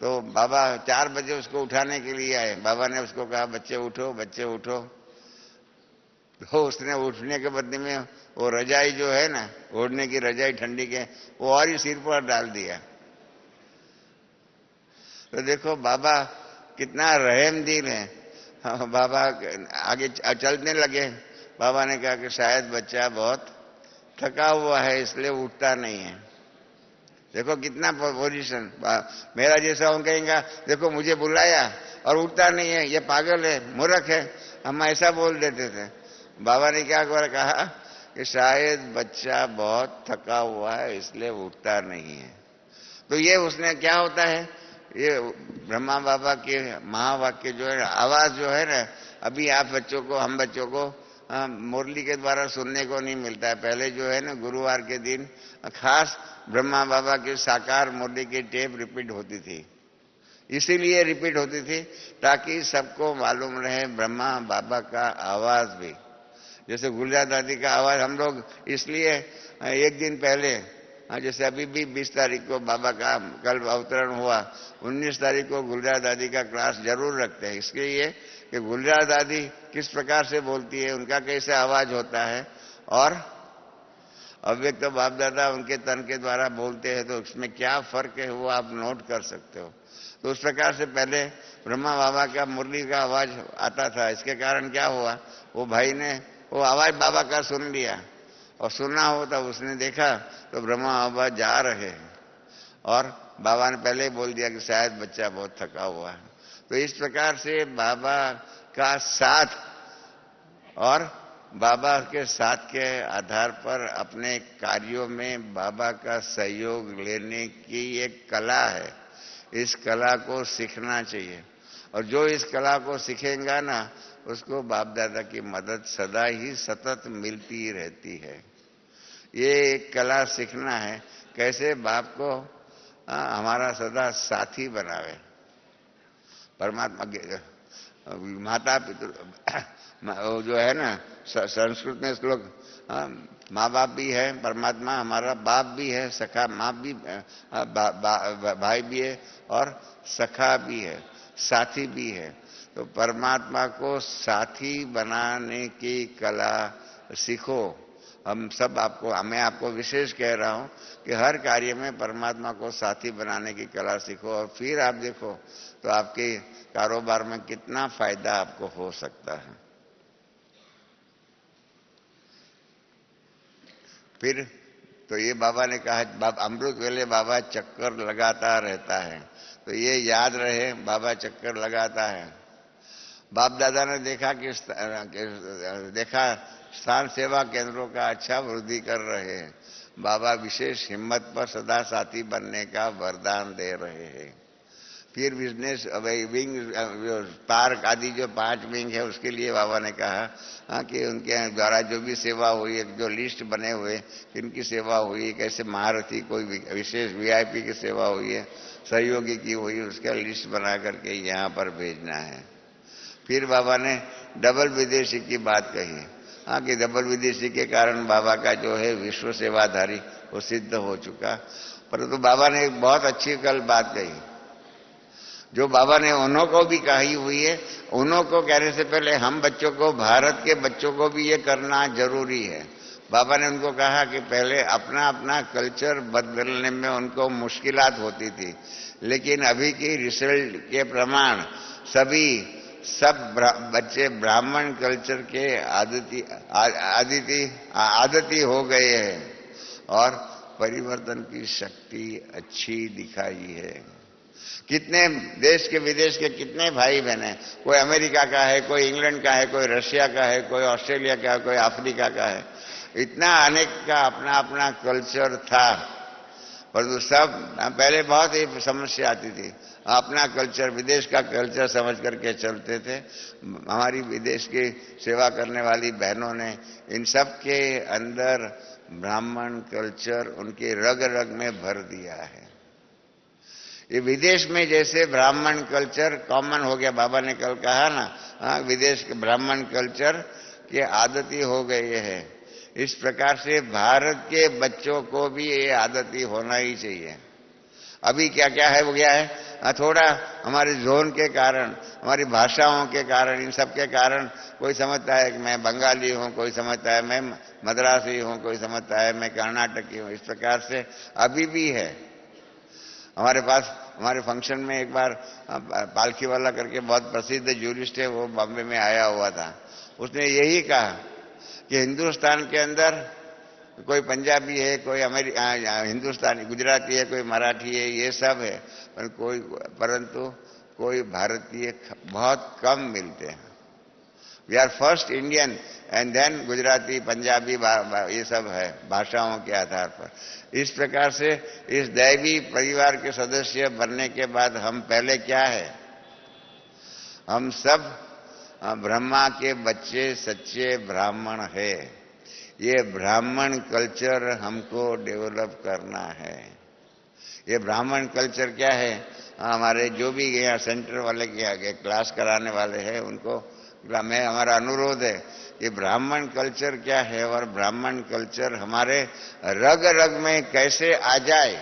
तो बाबा 4 बजे उसको उठाने के लिए आए। बाबा ने उसको कहा बच्चे उठो, बच्चे उठो। तो उसने उठने के बदले में वो रजाई जो है ना, ओढ़ने की रजाई ठंडी के, वो और ही सिर पर डाल दिया। तो देखो बाबा कितना रहम दिल है। बाबा आगे चलने लगे। बाबा ने कहा कि शायद बच्चा बहुत थका हुआ है इसलिए उठता नहीं है। देखो कितना पोजीशन। मेरा जैसा हम कहेंगे देखो मुझे बुलाया और उठता नहीं है, ये पागल है, मूर्ख है, हम ऐसा बोल देते थे। बाबा ने क्या कहा कि शायद बच्चा बहुत थका हुआ है इसलिए उठता नहीं है। तो ये उसने क्या होता है, ये ब्रह्मा बाबा के महावाक्य जो है, आवाज जो है ना, अभी आप बच्चों को, हम बच्चों को मुरली के द्वारा सुनने को नहीं मिलता है। पहले जो है ना गुरुवार के दिन खास ब्रह्मा बाबा की साकार मुरली की टेप रिपीट होती थी। इसीलिए रिपीट होती थी ताकि सबको मालूम रहे ब्रह्मा बाबा का आवाज भी। जैसे गुलजार दादी का आवाज हम लोग इसलिए एक दिन पहले हाँ, जैसे अभी भी 20 तारीख को बाबा का कल अवतरण हुआ, 19 तारीख को गुलजार दादी का क्लास जरूर रखते हैं, इसके लिए कि गुलजार दादी किस प्रकार से बोलती है, उनका कैसे आवाज होता है, और अव्यक्त तो बाप दादा उनके तन के द्वारा बोलते हैं, तो उसमें क्या फर्क है वो आप नोट कर सकते हो। तो उस प्रकार से पहले ब्रह्मा बाबा का मुरली का आवाज आता था, इसके कारण क्या हुआ, वो भाई ने वो आवाज बाबा का सुन लिया, और सुनना हो तब उसने देखा तो ब्रह्मा बाबा जा रहे हैं, और बाबा ने पहले ही बोल दिया कि शायद बच्चा बहुत थका हुआ है। तो इस प्रकार से बाबा का साथ और बाबा के साथ के आधार पर अपने कार्यों में बाबा का सहयोग लेने की एक कला है, इस कला को सीखना चाहिए, और जो इस कला को सीखेगा ना उसको बाप दादा की मदद सदा ही सतत मिलती रहती है। ये एक कला सीखना है, कैसे बाप को हमारा सदा साथी बनावे। परमात्मा माता पिता जो है ना, संस्कृत में श्लोक, माँ बाप भी है, परमात्मा हमारा बाप भी है, सखा माँ भी, भाई भी है, और सखा भी है, साथी भी है। तो परमात्मा को साथी बनाने की कला सीखो। हम सब आपको, मैं आपको विशेष कह रहा हूं कि हर कार्य में परमात्मा को साथी बनाने की कला सीखो, और फिर आप देखो तो आपके कारोबार में कितना फायदा आपको हो सकता है। फिर तो ये बाबा ने कहा, अमृत वेले बाबा चक्कर लगाता रहता है, तो ये याद रहे, बाबा चक्कर लगाता है। बाप दादा ने देखा कि स्थान सेवा केंद्रों का अच्छा वृद्धि कर रहे हैं, बाबा विशेष हिम्मत पर सदा साथी बनने का वरदान दे रहे हैं। फिर बिजनेस विंग, पार्क आदि जो 5 विंग है उसके लिए बाबा ने कहा कि उनके द्वारा जो भी सेवा हुई है, जो लिस्ट बने हुए किनकी सेवा हुई, कैसे महारथी कोई विशेष वीआईपी की सेवा हुई है, सहयोगी की हुई, उसका लिस्ट बना करके यहाँ पर भेजना है। फिर बाबा ने डबल विदेशी की बात कही, कि डबल विदेशी के कारण बाबा का जो है विश्व सेवाधारी वो सिद्ध हो चुका। परंतु बाबा ने एक बहुत अच्छी कल बात कही, जो बाबा ने उन्हों को भी कही हुई है, उन्हों को कहने से पहले हम बच्चों को, भारत के बच्चों को भी ये करना जरूरी है। बाबा ने उनको कहा कि पहले अपना अपना कल्चर बदलने में उनको मुश्किलात होती थी, लेकिन अभी की रिसल्ट के प्रमाण सब बच्चे ब्राह्मण कल्चर के आदती हो गए हैं, और परिवर्तन की शक्ति अच्छी दिखाई है। कितने देश के विदेश के कितने भाई बहन हैं, कोई अमेरिका का है, कोई इंग्लैंड का है, कोई रशिया का है, कोई ऑस्ट्रेलिया का है, कोई अफ्रीका का है, इतना अनेक का अपना अपना कल्चर था। परंतु सब पहले बहुत ही समस्या आती थी, अपना कल्चर विदेश का कल्चर समझ करके चलते थे। हमारी विदेश की सेवा करने वाली बहनों ने इन सब के अंदर ब्राह्मण कल्चर उनके रग रग में भर दिया है। ये विदेश में जैसे ब्राह्मण कल्चर कॉमन हो गया, बाबा ने कल कहा ना, विदेश के ब्राह्मण कल्चर की आदती हो गई है, इस प्रकार से भारत के बच्चों को भी ये आदती होना ही चाहिए। अभी क्या क्या है वो क्या है, थोड़ा हमारे जोन के कारण, हमारी भाषाओं के कारण, इन सब के कारण कोई समझता है कि मैं बंगाली हूं, कोई समझता है मैं मद्रासी हूं, कोई समझता है मैं कर्नाटकी हूं, इस प्रकार से अभी भी है। हमारे पास हमारे फंक्शन में एक बार पालखी वाला करके बहुत प्रसिद्ध जूरिस्ट है, वो बॉम्बे में आया हुआ था, उसने यही कहा कि हिंदुस्तान के अंदर कोई पंजाबी है, कोई हिंदुस्तानी गुजराती है, कोई मराठी है, ये सब है, परंतु कोई भारतीय बहुत कम मिलते हैं। We are first Indian and then Gujarati, Punjabi, ये सब है भाषाओं के आधार पर। इस प्रकार से इस दैवी परिवार के सदस्य बनने के बाद हम पहले क्या है, हम सब ब्रह्मा के बच्चे सच्चे ब्राह्मण है। ये ब्राह्मण कल्चर हमको डेवलप करना है। ये ब्राह्मण कल्चर क्या है, हमारे जो भी यहाँ सेंटर वाले क्लास कराने वाले हैं उनको मैं हमारा अनुरोध है कि ब्राह्मण कल्चर क्या है और ब्राह्मण कल्चर हमारे रग रग में कैसे आ जाए।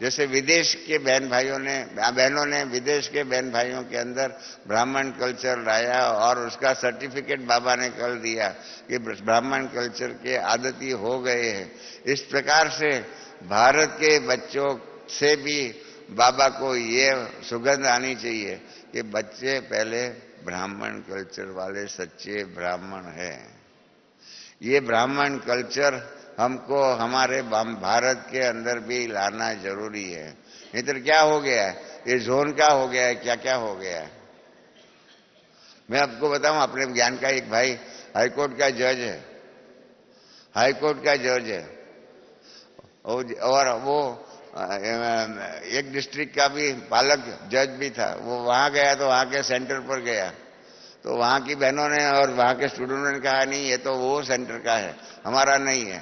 जैसे विदेश के बहनों ने विदेश के बहन भाइयों के अंदर ब्राह्मण कल्चर लाया और उसका सर्टिफिकेट बाबा ने कल दिया कि ब्राह्मण कल्चर के आदती हो गए हैं। इस प्रकार से भारत के बच्चों से भी बाबा को ये सुगंध आनी चाहिए कि बच्चे पहले ब्राह्मण कल्चर वाले सच्चे ब्राह्मण हैं। ये ब्राह्मण कल्चर हमको हमारे भारत के अंदर भी लाना जरूरी है। नहीं तो क्या हो गया है, ये जोन क्या हो गया है, क्या क्या हो गया है। मैं आपको बताऊं, अपने ज्ञान का एक भाई हाईकोर्ट का जज है, हाईकोर्ट का जज है, और वो एक डिस्ट्रिक्ट का भी पालक जज भी था। वो वहां गया तो वहां के सेंटर पर गया तो वहां की बहनों ने और वहां के स्टूडेंटों ने कहा नहीं, ये तो वो सेंटर का है, हमारा नहीं है।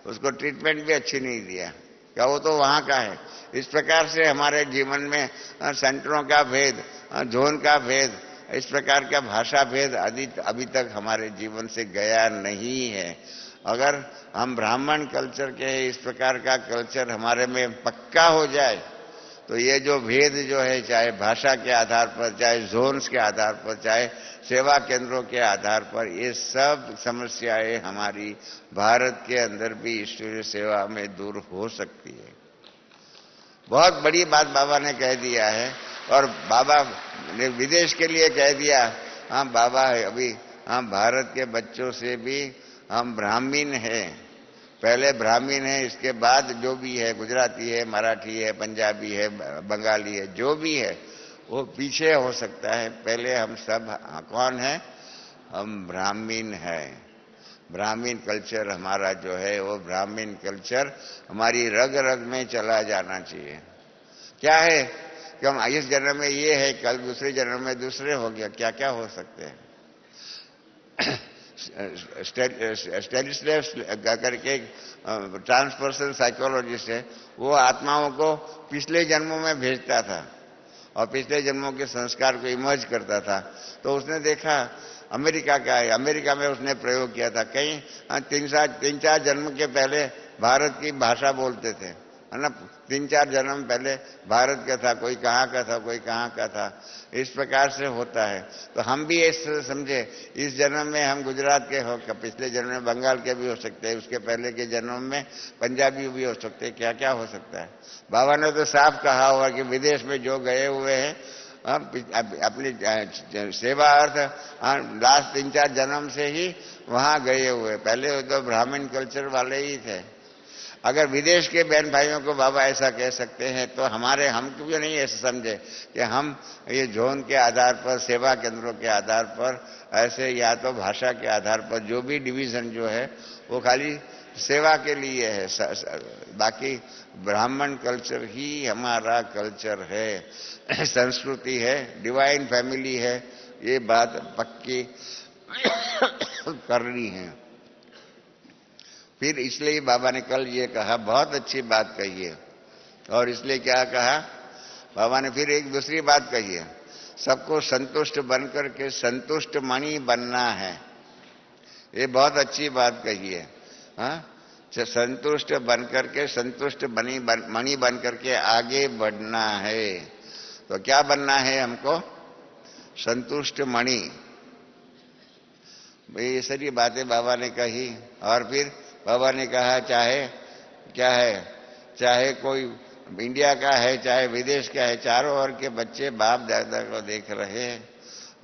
उसको ट्रीटमेंट भी अच्छी नहीं दिया, क्या वो तो वहां का है। इस प्रकार से हमारे जीवन में सेंटरों का भेद, जोन का भेद, इस प्रकार का भाषा भेद आदि अभी तक हमारे जीवन से गया नहीं है। अगर हम ब्राह्मण कल्चर के इस प्रकार का कल्चर हमारे में पक्का हो जाए तो ये जो भेद जो है, चाहे भाषा के आधार पर, चाहे जोन्स के आधार पर, चाहे सेवा केंद्रों के आधार पर, ये सब समस्याएं हमारी भारत के अंदर भी ईश्वरीय सेवा में दूर हो सकती है। बहुत बड़ी बात बाबा ने कह दिया है और बाबा ने विदेश के लिए कह दिया। हाँ बाबा अभी हम भारत के बच्चों से भी हम ब्राह्मीण हैं, पहले ब्राह्मीण है, इसके बाद जो भी है, गुजराती है, मराठी है, पंजाबी है, बंगाली है, जो भी है वो पीछे हो सकता है। पहले हम सब कौन है, हम ब्राह्मीण हैं। ब्राह्मीण कल्चर हमारा जो है वो ब्राह्मीण कल्चर हमारी रग रग में चला जाना चाहिए। क्या है कि हम इस जन्म में ये है, कल दूसरे जन्म में दूसरे हो गया, क्या क्या हो सकते हैं। स्टेनिस्लेव करके ट्रांसपर्सनल साइकोलॉजिस्ट है, वो आत्माओं को पिछले जन्मों में भेजता था और पिछले जन्मों के संस्कार को इमर्ज करता था। तो उसने देखा अमेरिका का है, अमेरिका में उसने प्रयोग किया था। कहीं 3-4 जन्म के पहले भारत की भाषा बोलते थे, है ना, 3-4 जन्म पहले भारत का था, कोई कहाँ का था, कोई कहाँ का था। इस प्रकार से होता है। तो हम भी ऐसे समझे, इस जन्म में हम गुजरात के हो, पिछले जन्म में बंगाल के भी हो सकते हैं, उसके पहले के जन्म में पंजाबी भी हो सकते हैं, क्या क्या हो सकता है। बाबा ने तो साफ कहा हुआ कि विदेश में जो गए हुए हैं अपनी सेवा अर्थ लास्ट 3-4 जन्म से ही वहां गए हुए, पहले तो ब्राह्मण कल्चर वाले ही थे। अगर विदेश के बहन भाइयों को बाबा ऐसा कह सकते हैं तो हम क्यों नहीं ऐसे समझे कि हम ये जोन के आधार पर, सेवा केंद्रों के आधार पर, ऐसे या तो भाषा के आधार पर जो भी डिवीजन जो है वो खाली सेवा के लिए है, बाकी ब्राह्मण कल्चर ही हमारा कल्चर है, संस्कृति है, डिवाइन फैमिली है। ये बात पक्की करनी है। फिर इसलिए बाबा ने कल ये कहा, बहुत अच्छी बात कही है। और इसलिए क्या कहा बाबा ने, फिर एक दूसरी बात कही है, सबको संतुष्ट बनकर के संतुष्ट मणि बनना है। ये बहुत अच्छी बात कही है। हाँ, संतुष्ट बनकर के संतुष्ट मणि बनकर के आगे बढ़ना है। तो क्या बनना है हमको, संतुष्ट मणि। ये सारी बातें बाबा ने कही। और फिर बाबा ने कहा चाहे क्या है, चाहे कोई इंडिया का है, चाहे विदेश का है, चारों ओर के बच्चे बाप दादा को देख रहे हैं।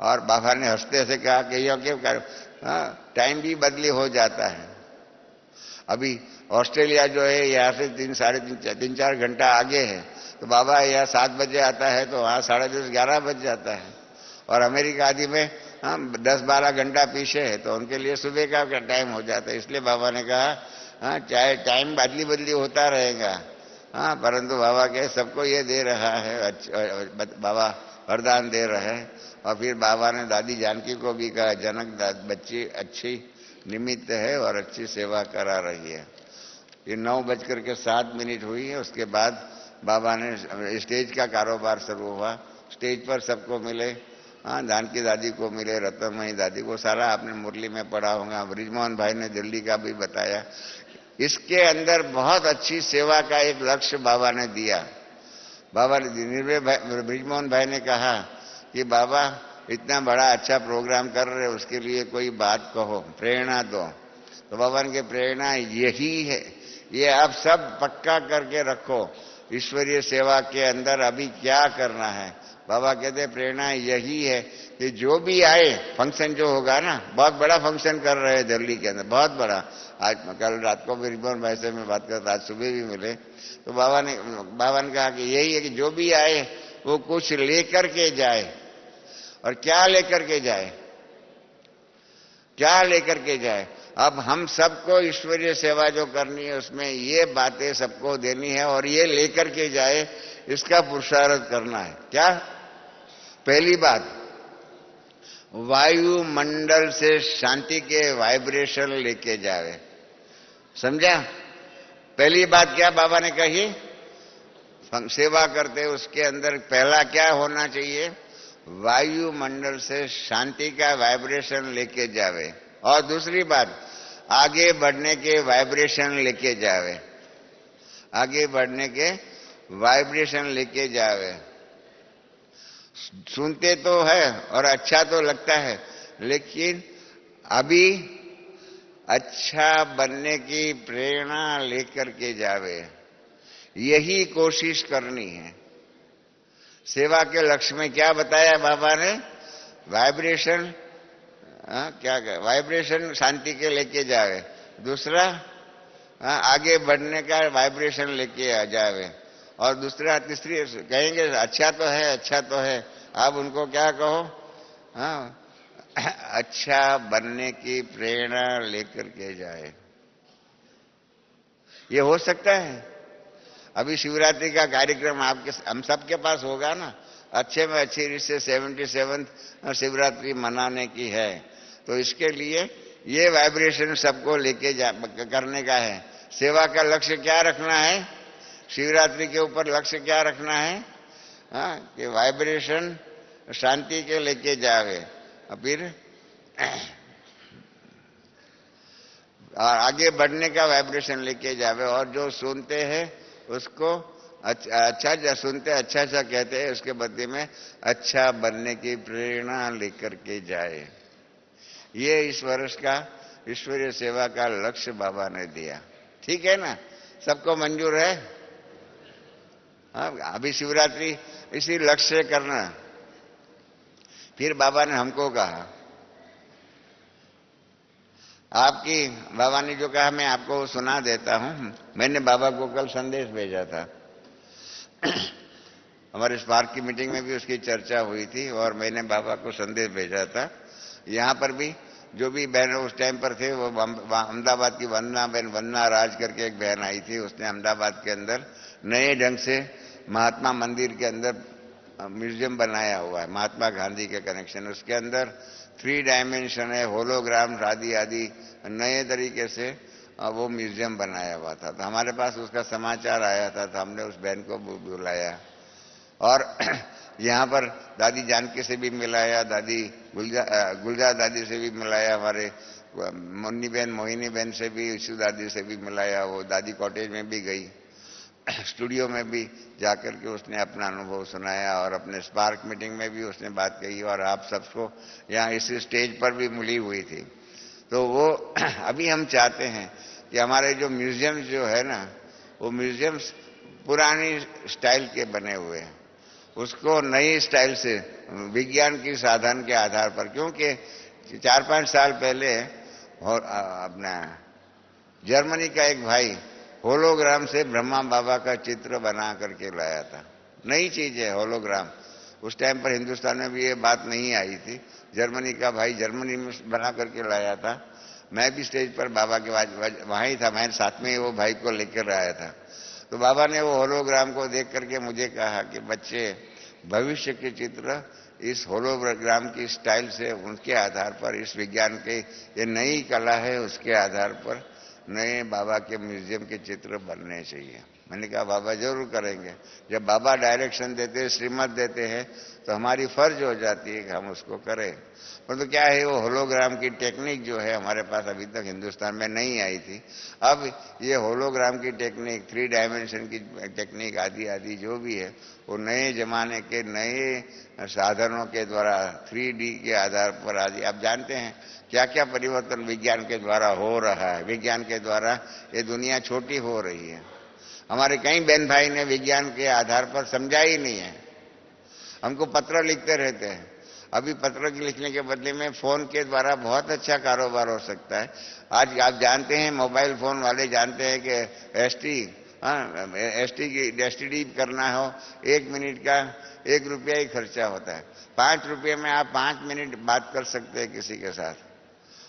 और बाबा ने हंसते से कहा कि यो क्यों कर, टाइम भी बदली हो जाता है। अभी ऑस्ट्रेलिया जो है यहाँ से 3-4 घंटा आगे है, तो बाबा यहाँ 7 बजे आता है तो वहाँ 10:30-11 बज जाता है। और अमेरिका आदि में 10-12 घंटा पीछे है, तो उनके लिए सुबह का टाइम हो जाता है। इसलिए बाबा ने कहा चाहे टाइम बदली होता रहेगा, परंतु बाबा के सबको ये दे रहा है, बाबा वरदान दे रहे हैं। और फिर बाबा ने दादी जानकी को भी कहा, जनक बच्ची अच्छी निमित्त है और अच्छी सेवा करा रही है। ये 9:07 हुई है। उसके बाद बाबा ने स्टेज का कारोबार शुरू हुआ, स्टेज पर सबको मिले हाँ, जानकी दादी को मिले, रत्नमयी दादी को, सारा आपने मुरली में पढ़ा होगा। ब्रिजमोहन भाई ने दिल्ली का भी बताया। इसके अंदर बहुत अच्छी सेवा का एक लक्ष्य बाबा ने दिया। बाबा ने ब्रिजमोहन भाई ने कहा कि बाबा इतना बड़ा अच्छा प्रोग्राम कर रहे, उसके लिए कोई बात कहो, प्रेरणा दो। तो बाबा की प्रेरणा यही है, ये आप सब पक्का करके रखो। ईश्वरीय सेवा के अंदर अभी क्या करना है, बाबा कहते प्रेरणा यही है कि जो भी आए, फंक्शन जो होगा ना, बहुत बड़ा फंक्शन कर रहे हैं दिल्ली के अंदर, बहुत बड़ा। आज कल रात को ब्रिजमोहन भाई से मैं बात करता, आज सुबह भी मिले, तो बाबा ने कहा कि यही है कि जो भी आए वो कुछ लेकर के जाए। और क्या लेकर के जाए, क्या लेकर के जाए? अब हम सबको ईश्वरीय सेवा जो करनी है उसमें ये बातें सबको देनी है और ये लेकर के जाए, इसका पुरुषार्थ करना है। क्या? पहली बात, वायुमंडल से शांति के वाइब्रेशन लेके जावे। समझा? पहली बात क्या बाबा ने कही? सेवा करते उसके अंदर पहला क्या होना चाहिए? वायुमंडल से शांति का वाइब्रेशन लेके जावे। और दूसरी बात, आगे बढ़ने के वाइब्रेशन लेके जावे, आगे बढ़ने के वाइब्रेशन लेके जावे। सुनते तो है और अच्छा तो लगता है, लेकिन अभी अच्छा बनने की प्रेरणा लेकर के जावे, यही कोशिश करनी है। सेवा के लक्ष्य में क्या बताया बाबा ने? वाइब्रेशन, क्या वाइब्रेशन शांति के लेके जावे। दूसरा, आगे बढ़ने का वाइब्रेशन लेके आ जावे। और दूसरा, तीसरी कहेंगे अच्छा तो है, अच्छा तो है, आप उनको क्या कहो? अच्छा बनने की प्रेरणा लेकर के जाए। ये हो सकता है? अभी शिवरात्रि का कार्यक्रम आपके हम सबके पास होगा ना, अच्छे में अच्छी रीत से 77 शिवरात्रि मनाने की है। तो इसके लिए ये वाइब्रेशन सबको लेके करने का है। सेवा का लक्ष्य क्या रखना है? शिवरात्रि के ऊपर लक्ष्य क्या रखना है? कि वाइब्रेशन शांति के लेके जावे। फिर आगे बढ़ने का वाइब्रेशन लेके जावे। और जो सुनते हैं उसको अच्छा सुनते, अच्छा कहते हैं, उसके बदले में अच्छा बनने की प्रेरणा लेकर के जाए। ये इस वर्ष का ईश्वरीय सेवा का लक्ष्य बाबा ने दिया। ठीक है ना? सबको मंजूर है? अभी शिवरात्रि इसी लक्ष्य से करना। फिर बाबा ने हमको कहा, आपकी बाबा ने जो कहा मैं आपको सुना देता हूं। मैंने बाबा को कल संदेश भेजा था। हमारे स्पार्क की मीटिंग में भी उसकी चर्चा हुई थी और मैंने बाबा को संदेश भेजा था। यहां पर भी जो भी बहन उस टाइम पर थे, वो अहमदाबाद की वंदना राज करके एक बहन आई थी। उसने अहमदाबाद के अंदर नए ढंग से महात्मा मंदिर के अंदर म्यूजियम बनाया हुआ है, महात्मा गांधी के कनेक्शन। उसके अंदर 3 डायमेंशन है, होलोग्राम आदि आदि नए तरीके से वो म्यूजियम बनाया हुआ था। तो हमारे पास उसका समाचार आया था, तो हमने उस बहन को बुलाया और यहाँ पर दादी जानकी से भी मिलाया, दादी गुलजा दादी से भी मिलाया, हमारे मुन्नी बहन मोहिनी बहन से भी, ईशु दादी से भी मिलाया। वो दादी कॉटेज में भी गई, स्टूडियो में भी जाकर के उसने अपना अनुभव सुनाया और अपने स्पार्क मीटिंग में भी उसने बात कही और आप सबको यहाँ इस स्टेज पर भी मिली हुई थी। तो वो अभी हम चाहते हैं कि हमारे जो म्यूजियम्स जो है ना, वो म्यूजियम्स पुरानी स्टाइल के बने हुए हैं, उसको नई स्टाइल से विज्ञान की साधन के आधार पर, क्योंकि 4-5 साल पहले अपना जर्मनी का एक भाई होलोग्राम से ब्रह्मा बाबा का चित्र बना करके लाया था। नई चीज है होलोग्राम। उस टाइम पर हिंदुस्तान में भी ये बात नहीं आई थी। जर्मनी का भाई जर्मनी में बना करके लाया था। मैं भी स्टेज पर बाबा के वहां ही था, मैं साथ में वो भाई को लेकर आया था। तो बाबा ने वो होलोग्राम को देख करके मुझे कहा कि बच्चे, भविष्य के चित्र इस होलोग्राम की स्टाइल से, उनके आधार पर, इस विज्ञान के ये नई कला है उसके आधार पर नए बाबा के म्यूजियम के चित्र बनने चाहिए। मैंने कहा बाबा जरूर करेंगे। जब बाबा डायरेक्शन देते हैं, श्रीमत देते हैं, तो हमारी फर्ज हो जाती है कि हम उसको करें। परंतु क्या है, वो होलोग्राम की टेक्निक जो है हमारे पास अभी तक हिंदुस्तान में नहीं आई थी। अब ये होलोग्राम की टेक्निक, 3 डायमेंशन की टेक्निक आदि आदि जो भी है, वो नए जमाने के नए साधनों के द्वारा 3D के आधार पर आदि, आप जानते हैं क्या क्या परिवर्तन विज्ञान के द्वारा हो रहा है। विज्ञान के द्वारा ये दुनिया छोटी हो रही है। हमारे कई बहन भाई ने विज्ञान के आधार पर समझा ही नहीं है, हमको पत्र लिखते रहते हैं। अभी पत्र लिखने के बदले में फोन के द्वारा बहुत अच्छा कारोबार हो सकता है। आज आप जानते हैं, मोबाइल फोन वाले जानते हैं कि एसटीडी करना हो 1 मिनट का 1 रुपया ही खर्चा होता है। 5 रुपये में आप 5 मिनट बात कर सकते हैं किसी के साथ।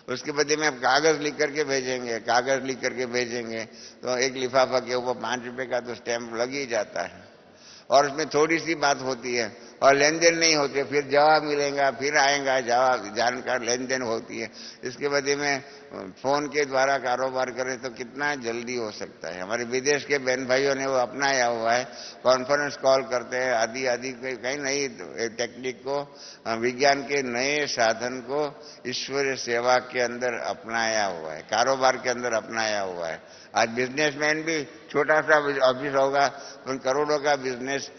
उसके बदले में आप कागज लिख करके भेजेंगे, कागज लिख करके भेजेंगे तो एक लिफाफा के ऊपर 5 रुपये का तो स्टैंप लग ही जाता है, और उसमें थोड़ी सी बात होती है और लेन देन नहीं होती है। फिर जवाब मिलेगा, फिर आएगा जवाब, जानकार लेन देन होती है। इसके बदले में फोन के द्वारा कारोबार करें तो कितना जल्दी हो सकता है। हमारे विदेश के बहन भाइयों ने वो अपनाया हुआ है, कॉन्फ्रेंस कॉल करते हैं आदि आदि, कई नई टेक्निक को, विज्ञान के नए साधन को ईश्वरीय सेवा के अंदर अपनाया हुआ है, कारोबार के अंदर अपनाया हुआ है। आज बिजनेसमैन भी छोटा सा ऑफिस होगा, उन करोड़ों का बिजनेस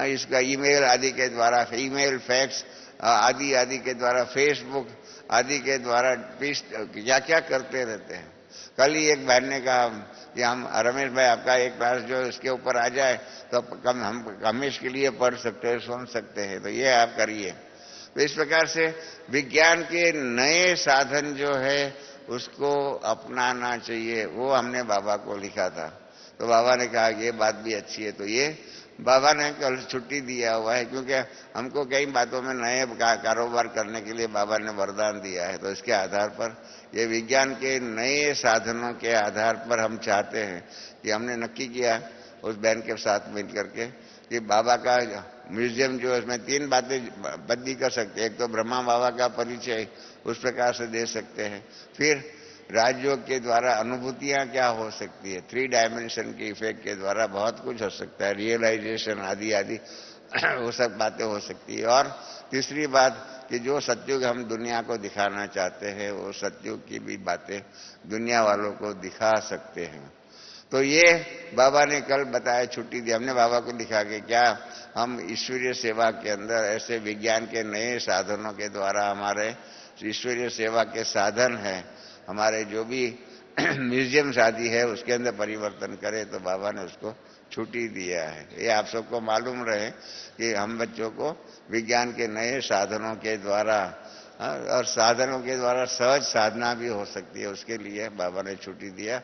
इसका ईमेल आदि के द्वारा, ईमेल फैक्स आदि आदि के द्वारा, फेसबुक आदि के द्वारा क्या क्या करते रहते हैं। कल ही एक बहन ने कहा कि हम रमेश भाई आपका एक क्लास जो इसके ऊपर आ जाए तो हम हमेशा के लिए पढ़ सकते हैं, सुन सकते हैं, तो ये आप करिए। तो इस प्रकार से विज्ञान के नए साधन जो है उसको अपनाना चाहिए। वो हमने बाबा को लिखा था, तो बाबा ने कहा ये बात भी अच्छी है। तो ये बाबा ने कल छुट्टी दिया हुआ है, क्योंकि हमको कई बातों में नए कारोबार करने के लिए बाबा ने वरदान दिया है। तो इसके आधार पर, ये विज्ञान के नए साधनों के आधार पर हम चाहते हैं कि हमने नक्की किया उस बहन के साथ मिल करके कि बाबा का म्यूजियम जो है उसमें 3 बातें बदली कर सकते हैं। एक तो ब्रह्मा बाबा का परिचय उस प्रकार से दे सकते हैं, फिर राजयोग के द्वारा अनुभूतियां क्या हो सकती है, 3 डायमेंशन के इफेक्ट के द्वारा बहुत कुछ हो सकता है, रियलाइजेशन आदि आदि वो सब बातें हो सकती है। और तीसरी बात कि जो सत्युग हम दुनिया को दिखाना चाहते हैं, वो सत्युग की भी बातें दुनिया वालों को दिखा सकते हैं। तो ये बाबा ने कल बताया, छुट्टी दी हमने बाबा को लिखा कि क्या हम ईश्वरीय सेवा के अंदर ऐसे विज्ञान के नए साधनों के द्वारा हमारे ईश्वरीय सेवा के साधन है, हमारे जो भी म्यूजियम आदि है उसके अंदर परिवर्तन करें। तो बाबा ने उसको छुट्टी दिया है। ये आप सबको मालूम रहे कि हम बच्चों को विज्ञान के नए साधनों के द्वारा और साधनों के द्वारा सहज साधना भी हो सकती है, उसके लिए बाबा ने छुट्टी दिया।